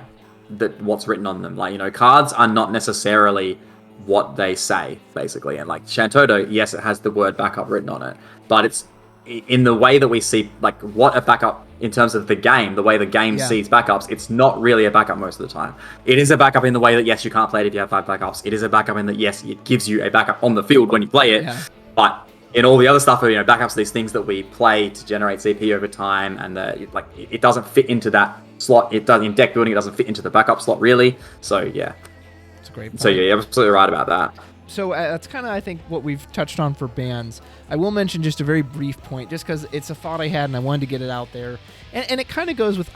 what's written on them. Like, cards are not necessarily what they say, basically. And like Shantoto, yes, it has the word backup written on it, but it's in the way that we see, like, what a backup in terms of the game, the way the game sees backups, it's not really a backup most of the time. It is a backup in the way that, yes, you can't play it if you have 5 backups. It is a backup in that, yes, it gives you a backup on the field when you play it, but in all the other stuff, backups are these things that we play to generate CP over time, and it doesn't fit into that slot. It does in deck building. It doesn't fit into the backup slot really. So yeah, it's a great point. So yeah, you're absolutely right about that. So that's kind of, I think, what we've touched on for bans. I will mention just a very brief point, just because it's a thought I had and I wanted to get it out there. And it kind of goes with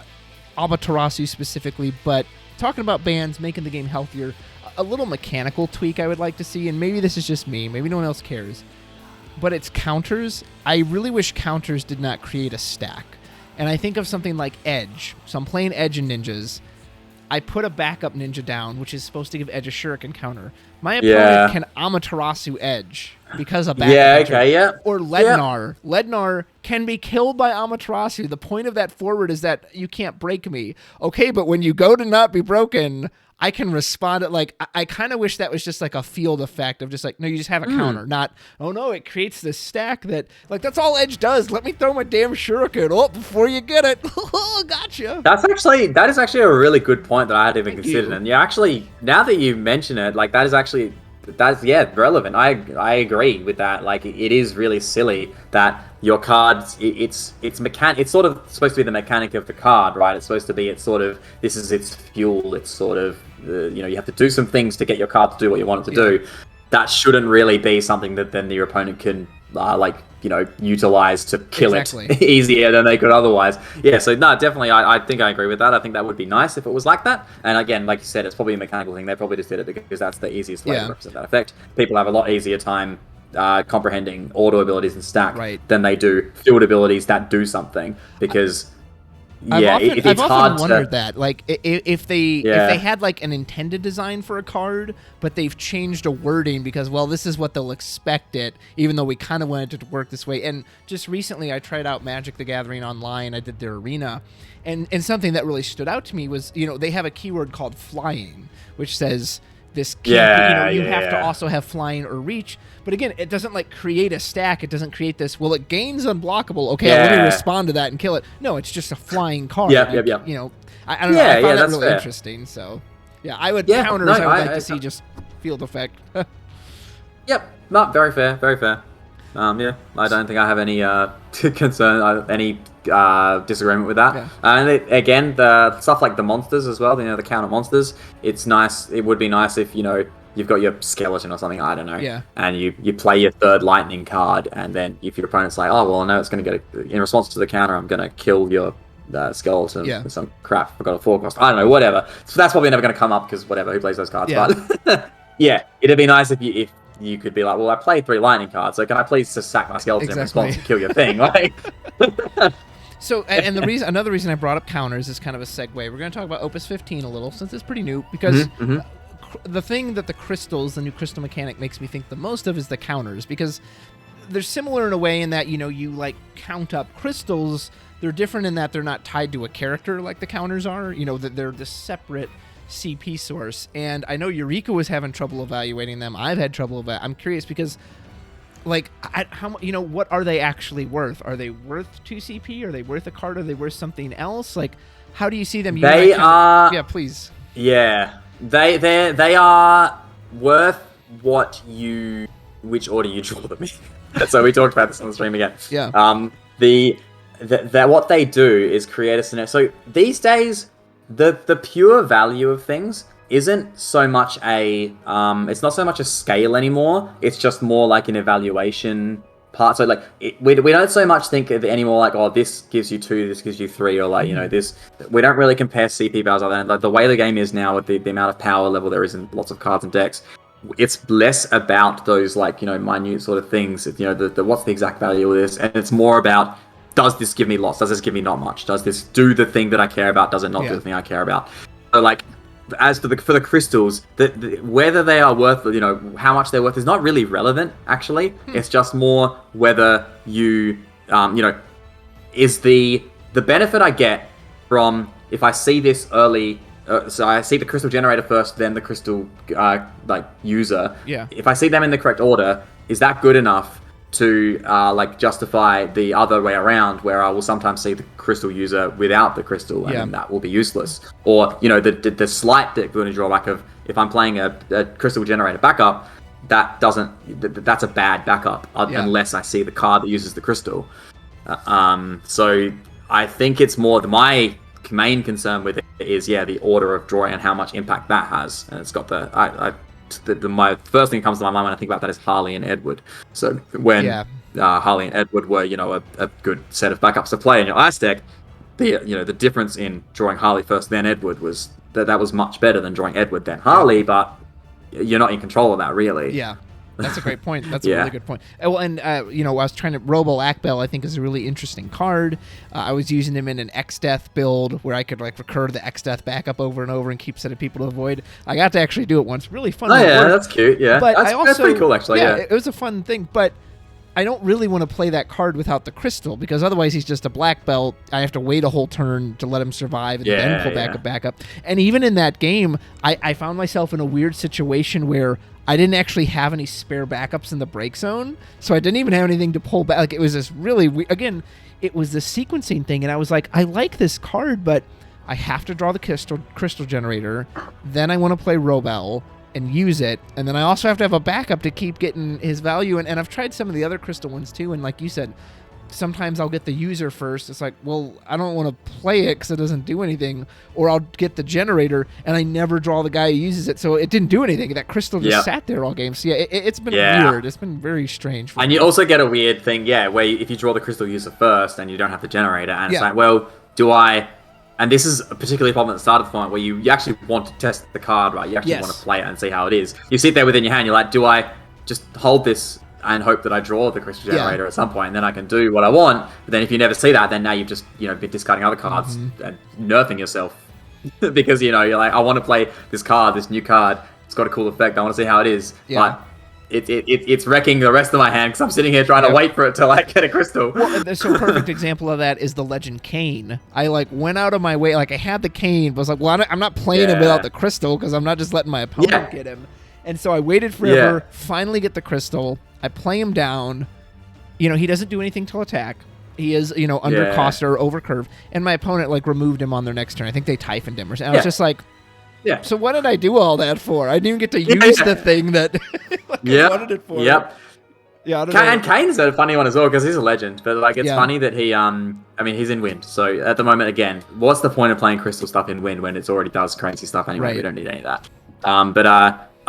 Amaterasu specifically, but talking about bans, making the game healthier, a little mechanical tweak I would like to see, and maybe this is just me, maybe no one else cares, but it's counters. I really wish counters did not create a stack. And I think of something like Edge. So I'm playing Edge and ninjas. I put a backup ninja down, which is supposed to give Edge a shuriken counter. My opponent can Amaterasu Edge because of backup ninja. Or Lednar. Lednar can be killed by Amaterasu. The point of that forward is that you can't break me. Okay, but when you go to not be broken, I can respond at, like, I kind of wish that was just like a field effect of just like, no, you just have a counter, not, oh no, it creates this stack that, like, that's all Edge does. Let me throw my damn shuriken. Oh, before you get it. Gotcha. That is actually a really good point that I hadn't even considered. And yeah, actually, now that you mention it, like, that's relevant. I agree with that. Like, it is really silly that your cards, it's sort of supposed to be the mechanic of the card, right? It's supposed to be, this is its fuel. It's sort of, you have to do some things to get your card to do what you want it to do. That shouldn't really be something that then your opponent can, utilize to kill it easier than they could otherwise. Yeah, so no, definitely, I think I agree with that. I think that would be nice if it was like that. And again, like you said, it's probably a mechanical thing. They probably just did it because that's the easiest way to represent that effect. People have a lot easier time comprehending auto abilities and stack than they do field abilities that do something, because I've often wondered that, like, if they had like an intended design for a card, but they've changed a wording because, well, this is what they'll expect it, even though we kind of wanted it to work this way. And just recently, I tried out Magic the Gathering online. I did their arena, and something that really stood out to me was, they have a keyword called flying, which says this can't you have to also have flying or reach. But again, it doesn't like create a stack. It doesn't create this, well, it gains unblockable. Okay, let me respond to that and kill it. No, it's just a flying card. I don't know. I found that really interesting. So, I would counters. I would like to see just field effect. Not very fair. Very fair. I don't think I have any concern, any disagreement with that. And again, the stuff like the monsters as well, the counter monsters, it's nice. It would be nice if, you've got your skeleton or something, I don't know, and you play your third lightning card, and then if your opponent's like, oh, well, no, it's going to get in response to the counter, I'm going to kill your skeleton with some crap, I've got a 4 cost, I don't know, whatever. So that's probably never going to come up because whatever, who plays those cards? But it'd be nice if you could be like, well, I played 3 lightning cards, so can I please just sack my skeleton in response to kill your thing? Like, so, and another reason I brought up counters is kind of a segue. We're going to talk about Opus 15 a little, since it's pretty new, because the thing that the new crystal mechanic makes me think the most of is the counters, because they're similar in a way in that, you like count up crystals. They're different in that they're not tied to a character like the counters are, that they're this separate CP source. And I know Eureka was having trouble evaluating them. I've had trouble with that. I'm curious because, like, what are they actually worth? Are they worth 2 CP? Are they worth a card? Are they worth something else? Like, how do you see them? They are. Yeah, please. Yeah, they are worth which order you draw them in. So we talked about this on the stream again. Yeah. What they do is create a scenario. So these days, the pure value of things isn't so much it's not so much a scale anymore. It's just more like an evaluation part. So like we don't so much think of it anymore like, oh, this gives you 2, this gives you 3, or like this. We don't really compare CP values like that. Like the way the game is now with the amount of power level there is in lots of cards and decks, it's less about those like minute sort of things. The what's the exact value of this, and it's more about, does this give me lots? Does this give me not much? Does this do the thing that I care about? Does it not do the thing I care about? So like, as for the crystals, whether they are worth, how much they're worth is not really relevant, actually. It's just more whether you, is the benefit I get from, if I see this early, so I see the crystal generator first, then the crystal, user. Yeah. If I see them in the correct order, is that good enough to justify the other way around, where I will sometimes see the crystal user without the crystal, and that will be useless. Or the slight drawback of, if I'm playing a crystal generator backup, that's a bad backup unless I see the card that uses the crystal. So I think it's more my main concern with it is the order of drawing and how much impact that has, and it's got my first thing that comes to my mind when I think about that is Harley and Edward. So when Harley and Edward were, a good set of backups to play in your ice deck, the difference in drawing Harley first then Edward was that was much better than drawing Edward then Harley, but you're not in control of that really. Yeah. That's a great point. That's a really good point. Well, and, I was trying to... Robo Akbel, I think, is a really interesting card. I was using him in an X-Death build where I could, recur the X-Death backup over and over and keep sending people to avoid. I got to actually do it once. Really fun. Oh, yeah, that's cute. Yeah, but that's pretty cool, actually. Yeah, it was a fun thing, but I don't really want to play that card without the crystal, because otherwise he's just a black belt. I have to wait a whole turn to let him survive and then pull back up. And even in that game, I found myself in a weird situation where I didn't actually have any spare backups in the break zone, so I didn't even have anything to pull back. It was this really weird... Again, it was the sequencing thing, and I was like, I like this card, but I have to draw the crystal generator, then I want to play Robel and use it, and then I also have to have a backup to keep getting his value, and I've tried some of the other crystal ones too, and like you said, sometimes I'll get the user first. It's like, well, I don't want to play it because it doesn't do anything, or I'll get the generator and I never draw the guy who uses it, so it didn't do anything. That crystal just sat there all game. So it's been weird. It's been very strange. And you also get a weird thing, where if you draw the crystal user first and you don't have the generator, and it's like, well, do I... And this is a particularly problem at the start of the format where you actually want to test the card, right? You actually want to play it and see how it is. You sit there within your hand, you're like, do I just hold this and hope that I draw the crystal generator at some point, and then I can do what I want? But then if you never see that, then now you've just been discarding other cards and nerfing yourself because you're like, I want to play this card, this new card. It's got a cool effect. I want to see how it is, but it's wrecking the rest of my hand because I'm sitting here trying to wait for it to get a crystal. Well, so a perfect example of that is the Legend Kane. I went out of my way, I had the Kane, but I was like, well, I'm not playing him without the crystal because I'm not just letting my opponent get him. And so I waited forever, finally get the crystal. I play him down. He doesn't do anything till attack. He is, under cost or over curve. And my opponent, removed him on their next turn. I think they Typhoned him. And I was just like, so what did I do all that for? I didn't even get to use the thing that I wanted it for. Yep. Yeah, and Kane's a funny one as well because he's a legend. But it's funny that he, he's in Wind. So at the moment, again, what's the point of playing crystal stuff in Wind when it already does crazy stuff anyway? Right. We don't need any of that.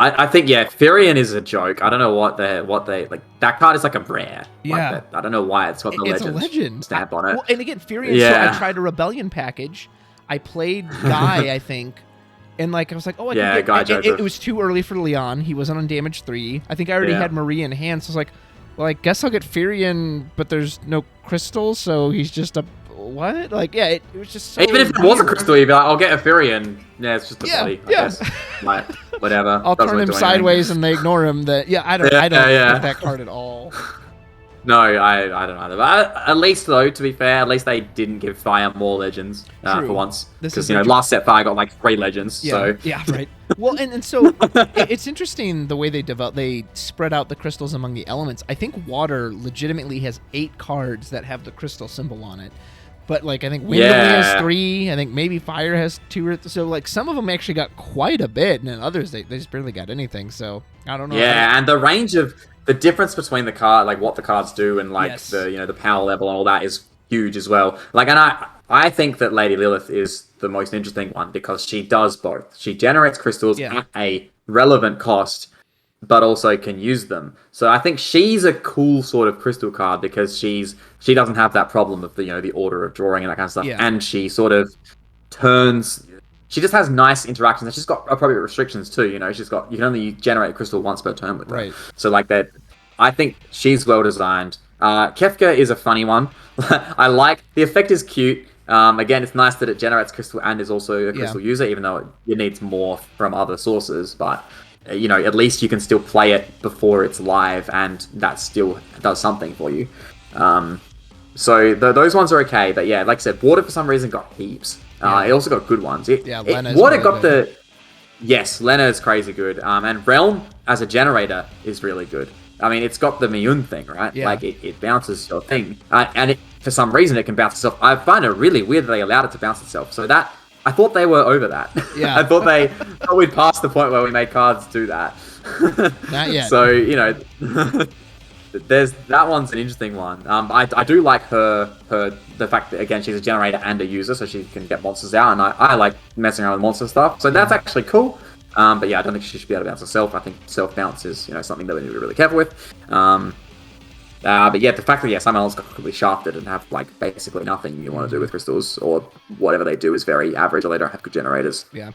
I think Firion is a joke. I don't know what they that card is like a rare. Yeah. I don't know why it's got the legend stamp on it. Well, and again, Firion. So I tried a Rebellion package. I played Guy, I think. And I was like, oh, I can get... It was too early for Leon. He wasn't on damage 3. I think I already had Marie in hand, so I was like, well, I guess I'll get Firion, but there's no crystals, so he's just a... What? It was just so Even if it was a crystal, you'd be like, I'll get a Firion. Yeah, it's just a body, I guess. Whatever. I'll turn him sideways and they ignore him. I don't like that card at all. No, I don't either. But at least, though, to be fair, at least they didn't give Fire more legends for once. Because, last set Fire got 3 legends. Yeah, so. Yeah, right. Well, and so it's interesting the way they spread out the crystals among the elements. I think Water legitimately has 8 cards that have the crystal symbol on it. But, I think Wind only has 3. I think maybe Fire has 2. So, some of them actually got quite a bit, and then others, they just barely got anything. So, I don't know. Yeah, and the range of... The difference between the card, what the cards do and, the, the power level and all that is huge as well. And I think that Lady Lilith is the most interesting one because she does both. She generates crystals at a relevant cost, but also can use them. So I think she's a cool sort of crystal card because she doesn't have that problem of the order of drawing and that kind of stuff. Yeah. And she sort of turns... She just has nice interactions, and she's got appropriate restrictions too. You can only generate a crystal once per turn with her. Right. So that, I think she's well designed. Kefka is a funny one. I like the effect is cute. Again, it's nice that it generates crystal and is also a crystal user, even though it needs more from other sources. But at least you can still play it before it's live, and that still does something for you. So those ones are okay. But like I said, Water for some reason got heaps. It also got good ones. Lena's Water got good. Yes, Lena is crazy good. And Realm as a generator is really good. It's got the Mione thing, right? Yeah. It bounces your thing. And for some reason, it can bounce itself. I find it really weird that they allowed it to bounce itself. So I thought they were over that. Yeah. I thought we'd passed the point where we made cards do that. Not yet. So, there's that one's an interesting one. I do like the fact that, again, she's a generator and a user, so she can get monsters out, and I like messing around with monster stuff. So that's actually cool. But yeah, I don't think she should be able to bounce herself. I think self bounce is something that we need to be really careful with. But yeah, the fact that someone else got completely shafted and have like basically nothing you want to do with crystals or whatever they do is very average, or they don't have good generators. Yeah.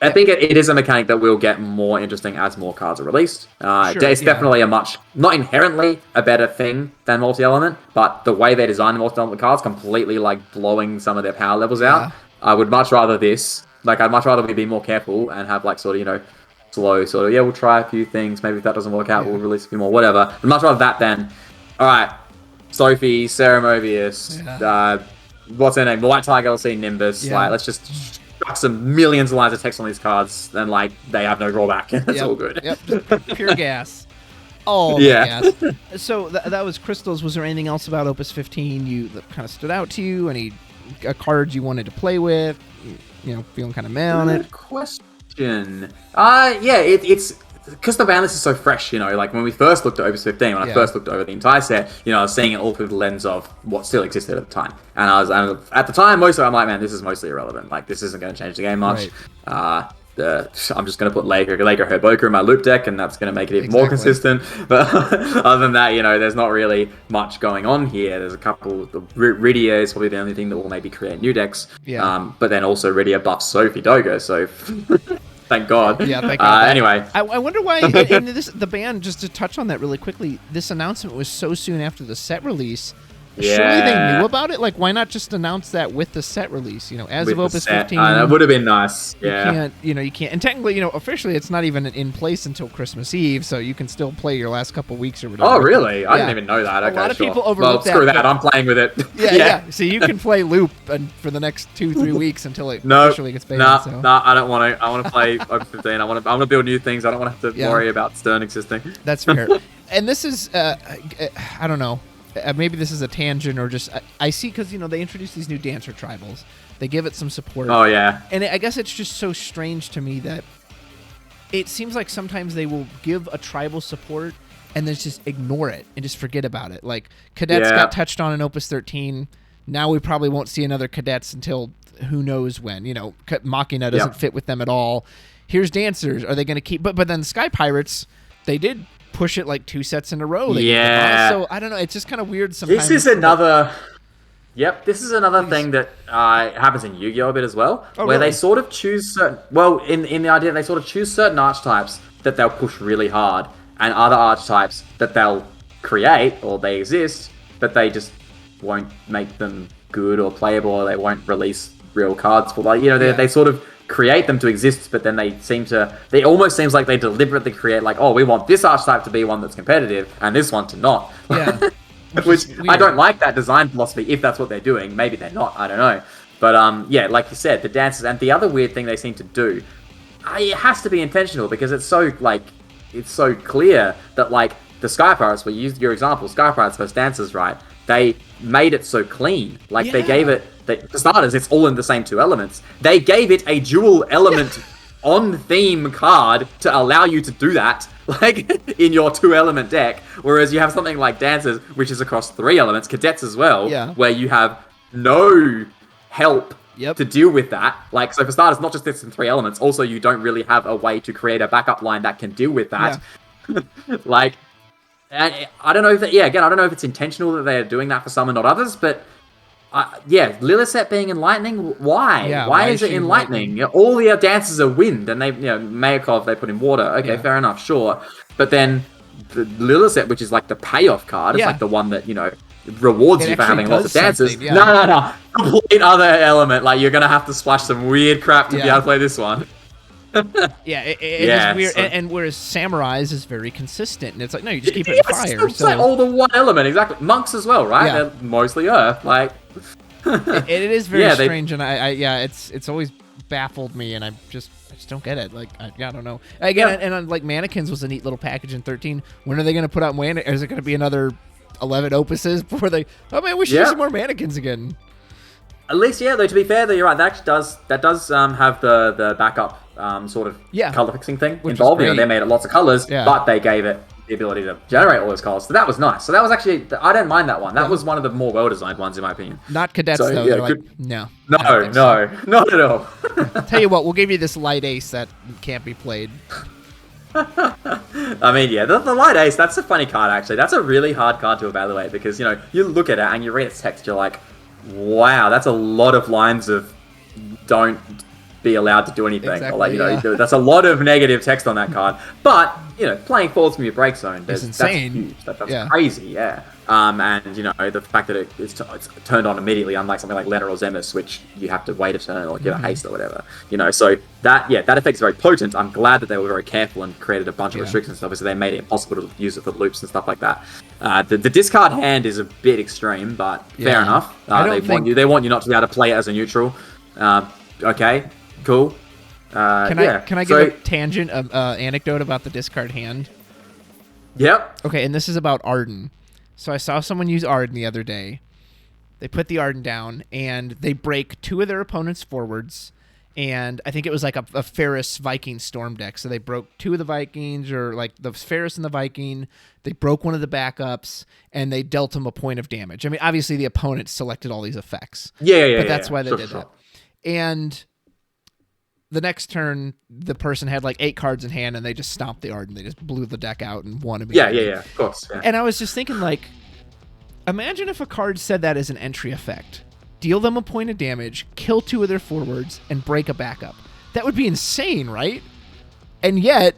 I think it is a mechanic that will get more interesting as more cards are released. It's definitely not inherently a better thing than multi-element, but the way they design the multi-element cards completely like blowing some of their power levels out. I would much rather this. Like, I'd much rather we be more careful and have like sort of, slow sort of, we'll try a few things. Maybe if that doesn't work out, we'll release a few more, whatever. I'd much rather that than, all right, Sophie, Sarah Mobius, what's her name? The White Tiger LC Nimbus. Like, let's just some millions of lines of text on these cards, then like they have no drawback. It's all good. Pure gas. All gas. So that was crystals. Was there anything else about Opus 15 that kind of stood out to you? Any cards you wanted to play with? Feeling kind of meh on it? Good question. It's because the ban list is so fresh, like when we first looked at Opus 15, when I first looked over the entire set, I was seeing it all through the lens of what still existed at the time. And at the time, most of it, I'm like, man, this is mostly irrelevant. Like, this isn't going to change the game much. Right. I'm just going to put Laker Herboka in my loop deck, and that's going to make it even more consistent. But other than that, there's not really much going on here. There's a couple. The Rydia is probably the only thing that will maybe create new decks. Yeah. But then also Rydia buffs Sophie Doga, so... Thank God. Yeah, thank God. Anyway. I wonder why, and the ban, just to touch on that really quickly, this announcement was so soon after the set release. Surely they knew about it? Like, why not just announce that with the set release? As with of Opus 15. That would have been nice. Yeah. You can't. And technically, officially, it's not even in place until Christmas Eve, so you can still play your last couple weeks or whatever. Oh, really? I didn't even know that. Okay, a lot of people overlook that. Screw that. I'm playing with it. Yeah. So you can play Loop for the next 2-3 weeks until it officially gets banned. No, I don't want to. I want to play Opus 15. I want to build new things. I don't want to have to worry about Stern existing. That's fair. And this is, I don't know. Maybe this is a tangent or just I see because they introduce these new dancer tribals. They give it some support. Oh yeah. And I guess it's just so strange to me that it seems like sometimes they will give a tribal support and then just ignore it and just forget about it. Like cadets got touched on in Opus 13. Now we probably won't see another cadets until who knows when. Machina doesn't fit with them at all. Here's dancers. Are they going to keep? But then Sky Pirates, they did push it like 2 sets in a row. So I don't know. It's just kind of weird sometimes. This is another thing that happens in Yu-Gi-Oh! A bit as well, where they sort of choose certain... Well, in the idea, they sort of choose certain archetypes that they'll push really hard, and other archetypes that they'll create, or they exist, but they just won't make them good or playable, or they won't release real cards for. They sort of create them to exist, but then it almost seems like they deliberately create like, we want this archetype to be one that's competitive and this one to not. Yeah. Which I don't like that design philosophy if that's what they're doing. Maybe they're not, I don't know. But like you said, the dances, and the other weird thing they seem to do, it has to be intentional because it's so clear that like the Sky Pirates, we used your example, Sky Pirates versus dancers, right? They made it so clean. Like they gave it, for starters, it's all in the same 2 elements. They gave it a dual element on theme card to allow you to do that, like in your 2 element deck. Whereas you have something like dancers, which is across 3 elements, cadets as well, where you have no help to deal with that. Like, so for starters, not just this in 3 elements, also you don't really have a way to create a backup line that can deal with that. Like, and I don't know if I don't know if it's intentional that they're doing that for some and not others, but Lilithset being in lightning, why? Why is it in lightning? All the dancers are wind, and they, Mayakov, they put in water. Okay, fair enough, sure. But then the Lilithset, which is like the payoff card, it's like the one that, rewards you for having lots of dancers. No. Complete other element. Like, you're going to have to splash some weird crap to be able to play this one. It is weird, and whereas Samurais is very consistent, and it's like, no, you just keep it in fire. It's like all the 1 element, exactly. Monks as well, right? They're mostly earth, like... it is very strange, and it's always baffled me, and I just don't get it. Like, I don't know. Again, and like Mannequins was a neat little package in 13. When are they going to put out Mannequins? Is it going to be another 11 opuses before they... Oh, man, we should see some more Mannequins again. At least, though, to be fair, though, you're right. That does have the backup sort of color fixing thing involved. They made it lots of colors, but they gave it the ability to generate all those cards. So that was nice. So that was actually, I don't mind that one. That was one of the more well-designed ones in my opinion. Not cadets though. Yeah, like, no, not at all. Tell you what, we'll give you this light ace that can't be played. I mean, yeah, the light ace, that's a funny card actually. That's a really hard card to evaluate because, you look at it and you read its text, you're like, wow, that's a lot of lines of don't be allowed to do anything. Exactly, or that's a lot of negative text on that card. But, playing forwards from your break zone, it's insane. That's huge. That's crazy, yeah. And, the fact that it's turned on immediately, unlike something like Lena or Zemus, which you have to wait a turn or give a haste or whatever. So that effect is very potent. I'm glad that they were very careful and created a bunch of restrictions. Obviously, they made it impossible to use it for loops and stuff like that. The discard hand is a bit extreme, but fair enough. They want you not to be able to play it as a neutral. Okay, cool. Can I give a tangent anecdote about the discard hand? Yep. Okay, and this is about Arden. So I saw someone use Arden the other day. They put the Arden down, and they break 2 of their opponents' forwards, and I think it was like a Ferris Viking Storm deck. So they broke 2 of the Vikings, or like the Ferris and the Viking. They broke one of the backups, and they dealt them a point of damage. I mean, obviously the opponent selected all these effects. Yeah. But that's why they did that. And the next turn, the person had like 8 cards in hand, and they just stomped the Arden. They just blew the deck out and won immediately. Yeah, of course. Yeah. And I was just thinking, like, imagine if a card said that as an entry effect. Deal them a point of damage, kill 2 of their forwards, and break a backup. That would be insane, right? And yet,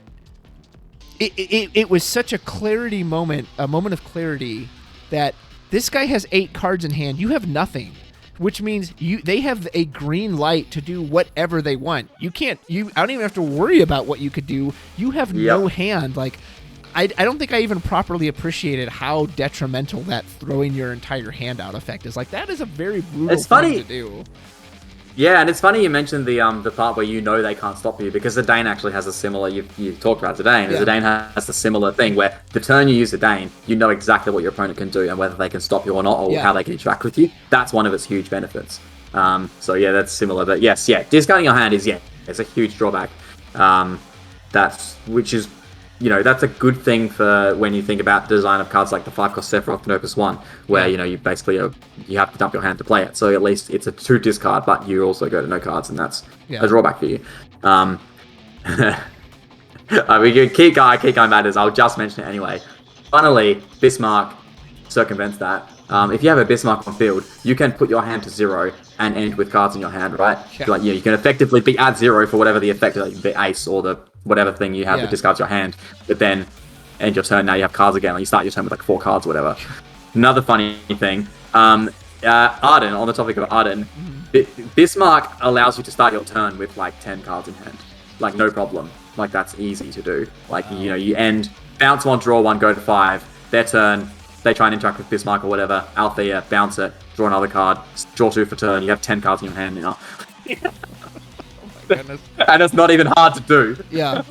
it was such a clarity moment, a moment of clarity, that this guy has 8 cards in hand. You have nothing. Which means they have a green light to do whatever they want. I don't even have to worry about what you could do. You have no hand. Like, I don't think I even properly appreciated how detrimental that throwing your entire hand out effect is. Like, that is a very brutal thing to do. Yeah, and it's funny you mentioned the part where they can't stop you, because Zidane actually has a similar, you've talked about Zidane, Zidane has a similar thing where the turn you use Zidane, you know exactly what your opponent can do and whether they can stop you or not, or how they can interact with you. That's one of its huge benefits. So yeah, that's similar. But yes, discarding your hand is, it's a huge drawback. Which is, that's a good thing for when you think about the design of cards like the 5-cost Sephiroth and Opus 1, where, you basically, you have to dump your hand to play it. So at least it's a 2 discard, but you also go to no cards, and that's a drawback for you. We can keep going matters. I'll just mention it anyway. Finally, Bismarck circumvents that. If you have a Bismarck on field, you can put your hand to 0 and end with cards in your hand, right? Yeah. You can effectively be at 0 for whatever the effect is, like the ace or the whatever thing you have that discards your hand, but then end your turn, now you have cards again, like you start your turn with like 4 cards or whatever. Another funny thing, Arden, on the topic of Arden, Bismarck allows you to start your turn with like 10 cards in hand, like no problem. Like, that's easy to do. Like, you end, bounce 1, draw 1, go to 5, their turn, they try and interact with Bismarck or whatever, Althea, bounce it, draw another card, draw 2 for turn, you have 10 cards in your hand now. Goodness. And it's not even hard to do. Yeah,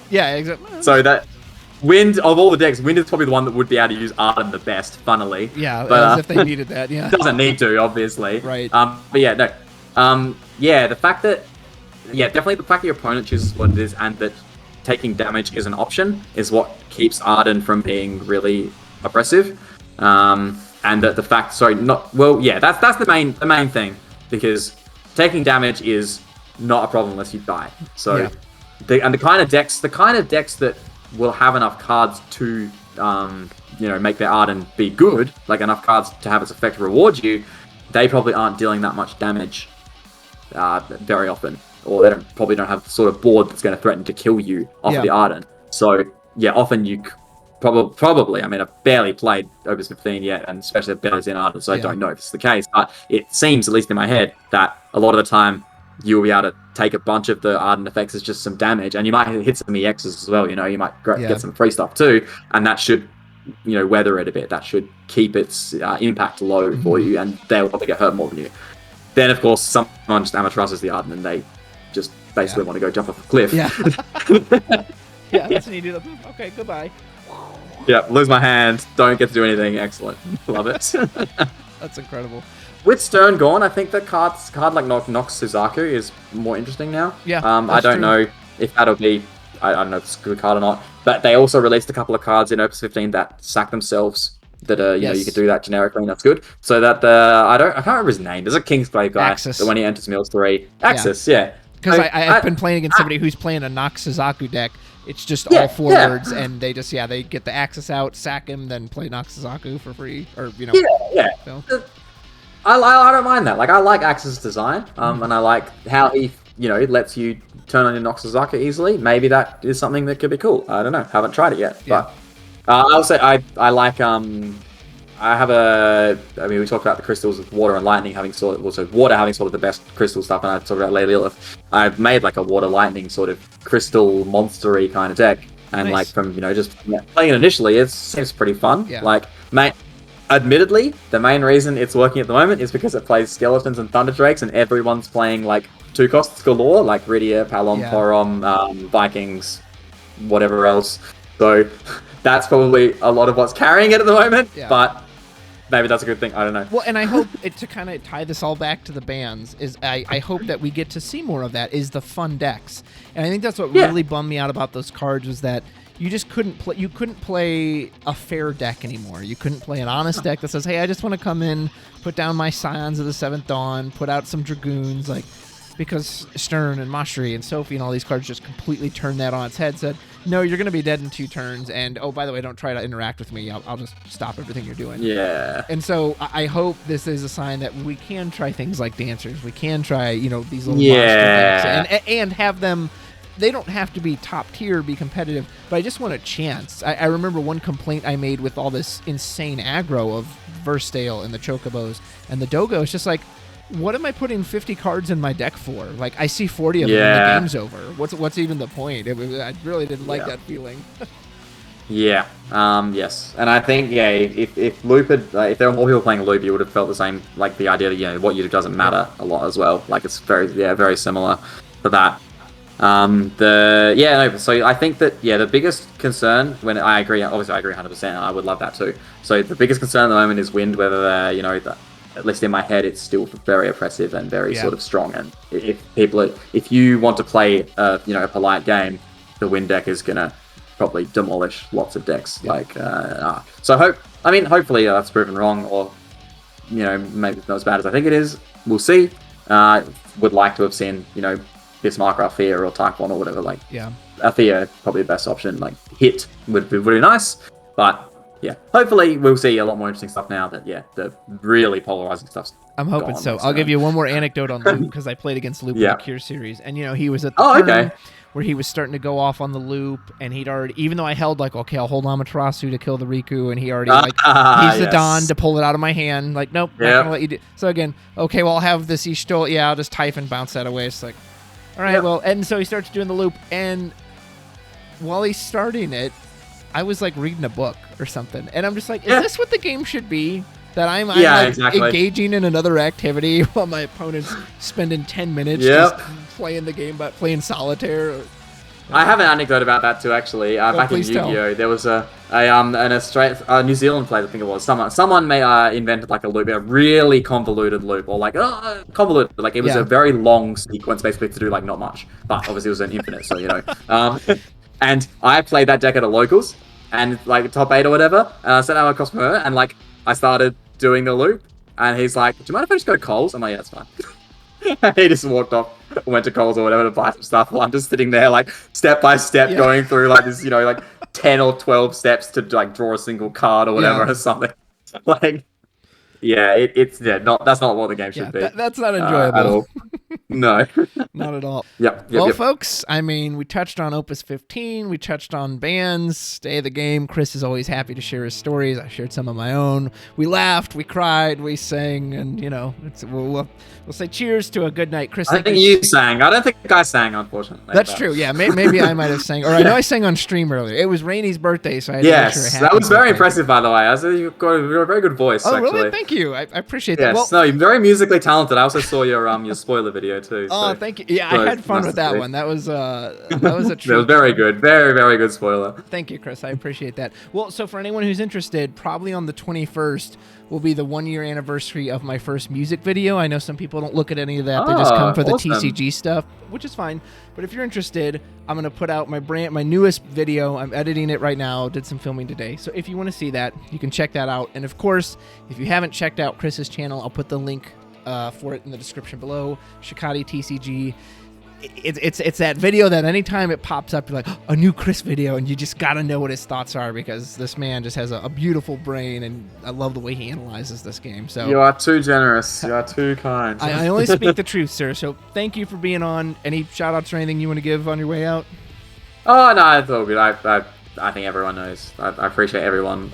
exactly. So that Wind, of all the decks, Wind is probably the one that would be able to use Arden the best, funnily. Yeah, but, as if they needed that. Yeah, doesn't need to, obviously. Right. But yeah, no. The fact that, definitely the fact that your opponent chooses what it is, and that taking damage is an option, is what keeps Arden from being really oppressive. And that the fact, that's the main thing, because taking damage is not a problem unless you die. So, the kind of decks that will have enough cards to, make their Arden be good, like enough cards to have its effect reward you, they probably aren't dealing that much damage very often, or they probably don't have the sort of board that's going to threaten to kill you off of the Arden. So, often you probably, I mean, I've barely played Opus 15 yet, and especially barely seen Arden, so I don't know if it's the case, but it seems, at least in my head, that a lot of the time you'll be able to take a bunch of the Arden effects as just some damage, and you might hit some EXs as well, you might get some free stuff too, and that should, weather it a bit. That should keep its impact low for you, and they'll probably get hurt more than you. Then, of course, someone just Amaterasu the Arden, and they just basically want to go jump off a cliff. Yeah. That's when you do that. Okay, goodbye. Lose my hand, don't get to do anything. Excellent. Love it. That's incredible. With Stern gone, I think the card like Nox Suzaku is more interesting now. Yeah, I don't know if that'll be... I don't know if it's a good card or not. But they also released a couple of cards in Opus 15 that sack themselves. That you know, you could do that generically, and that's good. So that I can't remember his name. There's a Kingsglaive guy Axis. that when he enters Mills 3, Axis, yeah. Because I've been playing against somebody who's playing a Noxazaku deck. It's just all forwards, and they just they get the Axis out, sack him, then play Noxazaku for free, or you know. Yeah. So. I don't mind that. Like, I like Axis' design, and I like how he, you know, lets you turn on your Noxazaku easily. Maybe that is something that could be cool. I don't know. Haven't tried it yet, but I'll say I like I mean, we talked about the crystals with water and lightning having sort of water having sort of the best crystal stuff, and I talked about Lady Lilith. I've made like a water lightning sort of crystal monstery kind of deck, and like from, you know, just playing it initially, it seems pretty fun. Yeah. Like, admittedly, the main reason it's working at the moment is because it plays skeletons and thunder drakes, and everyone's playing like 2 costs galore, like Rydia, Palom, Porom, Vikings, whatever else. So that's probably a lot of what's carrying it at the moment, but maybe that's a good thing. I don't know. Well, and I hope to kind of tie this all back to the bans is I hope that we get to see more of that, is the fun decks. And I think that's what really bummed me out about those cards, was that you just couldn't play a fair deck anymore. You couldn't play an honest deck that says, hey, I just want to come in, put down my Scions of the Seventh Dawn, put out some Dragoons, like, because Stern and Mashri and Sophie and all these cards just completely turned that on its head, said, no, you're going to be dead in 2 turns, and oh, by the way, don't try to interact with me. I'll just stop everything you're doing. Yeah. And so I hope this is a sign that we can try things like Dancers. We can try, you know, these little monster decks and have them. They don't have to be top tier, be competitive, but I just want a chance. I remember one complaint I made with all this insane aggro of Versdale and the Chocobos and the Dogo. It's just like, what am I putting 50 cards in my deck for? Like, I see 40 of them and the game's over. What's even the point? I really didn't like that feeling. Yes. And I think, if Loop had, if there were more people playing Loop, you would have felt the same, like the idea that, you know, what you do doesn't matter a lot as well. Like, it's very similar to that. So I think that, the biggest concern, when I agree 100%, and I would love that too. So the biggest concern at the moment is wind, whether they're, you know, at least in my head, it's still very oppressive and very sort of strong. And if you want to play, a polite game, the wind deck is gonna probably demolish lots of decks. So hopefully that's proven wrong, or, you know, maybe it's not as bad as I think it is. We'll see. Would like to have seen, you know, Bismarck or Althea or Typhon or whatever. Althea probably the best option. Like, hit would be really nice, but. Yeah, hopefully we'll see a lot more interesting stuff now that, the really polarizing stuff's I'm hoping so. I'll give you one more anecdote on Loop, because I played against Loop in the Cure series, and, you know, he was at the turn where he was starting to go off on the Loop, and he'd already, even though I held, like, okay, I'll hold Amaterasu to kill the Riku, and he already, he's Zidane to pull it out of my hand, like, nope, not gonna let you do. So again, okay, well, I'll have this Ishto, I'll just Typhon bounce that away. It's like, all right, well, and so he starts doing the Loop, and while he's starting it, I was like reading a book or something, and I'm just like, is this what the game should be? That I'm engaging in another activity while my opponent's spending 10 minutes just playing the game, but playing solitaire. I have an anecdote about that too, actually. Back in Yu-Gi-Oh, there was an New Zealand player, I think it was. Someone invented like a loop, a really convoluted loop, or like convoluted. Like, it was a very long sequence, basically, to do like not much, but obviously it was an infinite, so, you know. And I played that deck at a locals, and like top 8 or whatever, and I sent out across from her, and like I started doing the loop, and he's like, do you mind if I just go to Coles? I'm like, yeah, that's fine. And he just walked off, went to Coles or whatever to buy some stuff, while I'm just sitting there like step by step going through like this, you know, like 10 or 12 steps to like draw a single card or whatever or something. Like, that's not what the game should be. That's not enjoyable at all. No. Not at all. Yep. Folks, I mean, we touched on Opus 15. We touched on bans, Day of the Game. Chris is always happy to share his stories. I shared some of my own. We laughed, we cried, we sang, and, you know, we'll say cheers to a good night. Chris, I think you sang. I don't think I sang, unfortunately. That's true. Yeah, maybe I might have sang. Or I know I sang on stream earlier. It was Rainy's birthday, so I had to make sure that was very impressive, by the way. I said you've got a very good voice, actually. Really? Thank you. I appreciate that. Yes, you're very musically talented. I also saw your spoiler video, too. Oh, thank you. Yeah, I had fun with that one. That was a treat. That was very good. Very, very good spoiler. Thank you, Chris. I appreciate that. Well, so for anyone who's interested, probably on the 21st, will be the 1-year anniversary of my first music video. I know some people don't look at any of that. They just come for the TCG stuff, which is fine. But if you're interested, I'm going to put out my newest video. I'm editing it right now. Did some filming today. So if you want to see that, you can check that out. And of course, if you haven't checked out Chris's channel, I'll put the link for it in the description below. Shikadi TCG. It's that video that anytime it pops up, you're like, a new Chris video, and you just got to know what his thoughts are, because this man just has a beautiful brain, and I love the way he analyzes this game. So you are too generous. You are too kind. I only speak the truth, sir. So thank you for being on. Any shout-outs or anything you want to give on your way out? Oh, no, it's all good. I think everyone knows. I appreciate everyone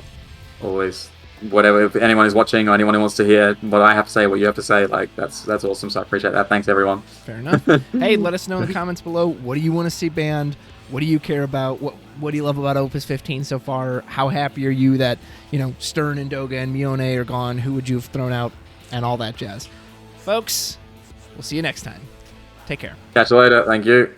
always. Whatever, if anyone is watching or anyone who wants to hear what I have to say, what you have to say, like that's awesome. So I appreciate that. Thanks, everyone. Fair enough. Hey, let us know in the comments below. What do you want to see banned? What do you care about? What do you love about Opus 15 so far? How happy are you that Stern and Doga and Mione are gone? Who would you have thrown out? And all that jazz. Folks, we'll see you next time. Take care. Catch you later. Thank you.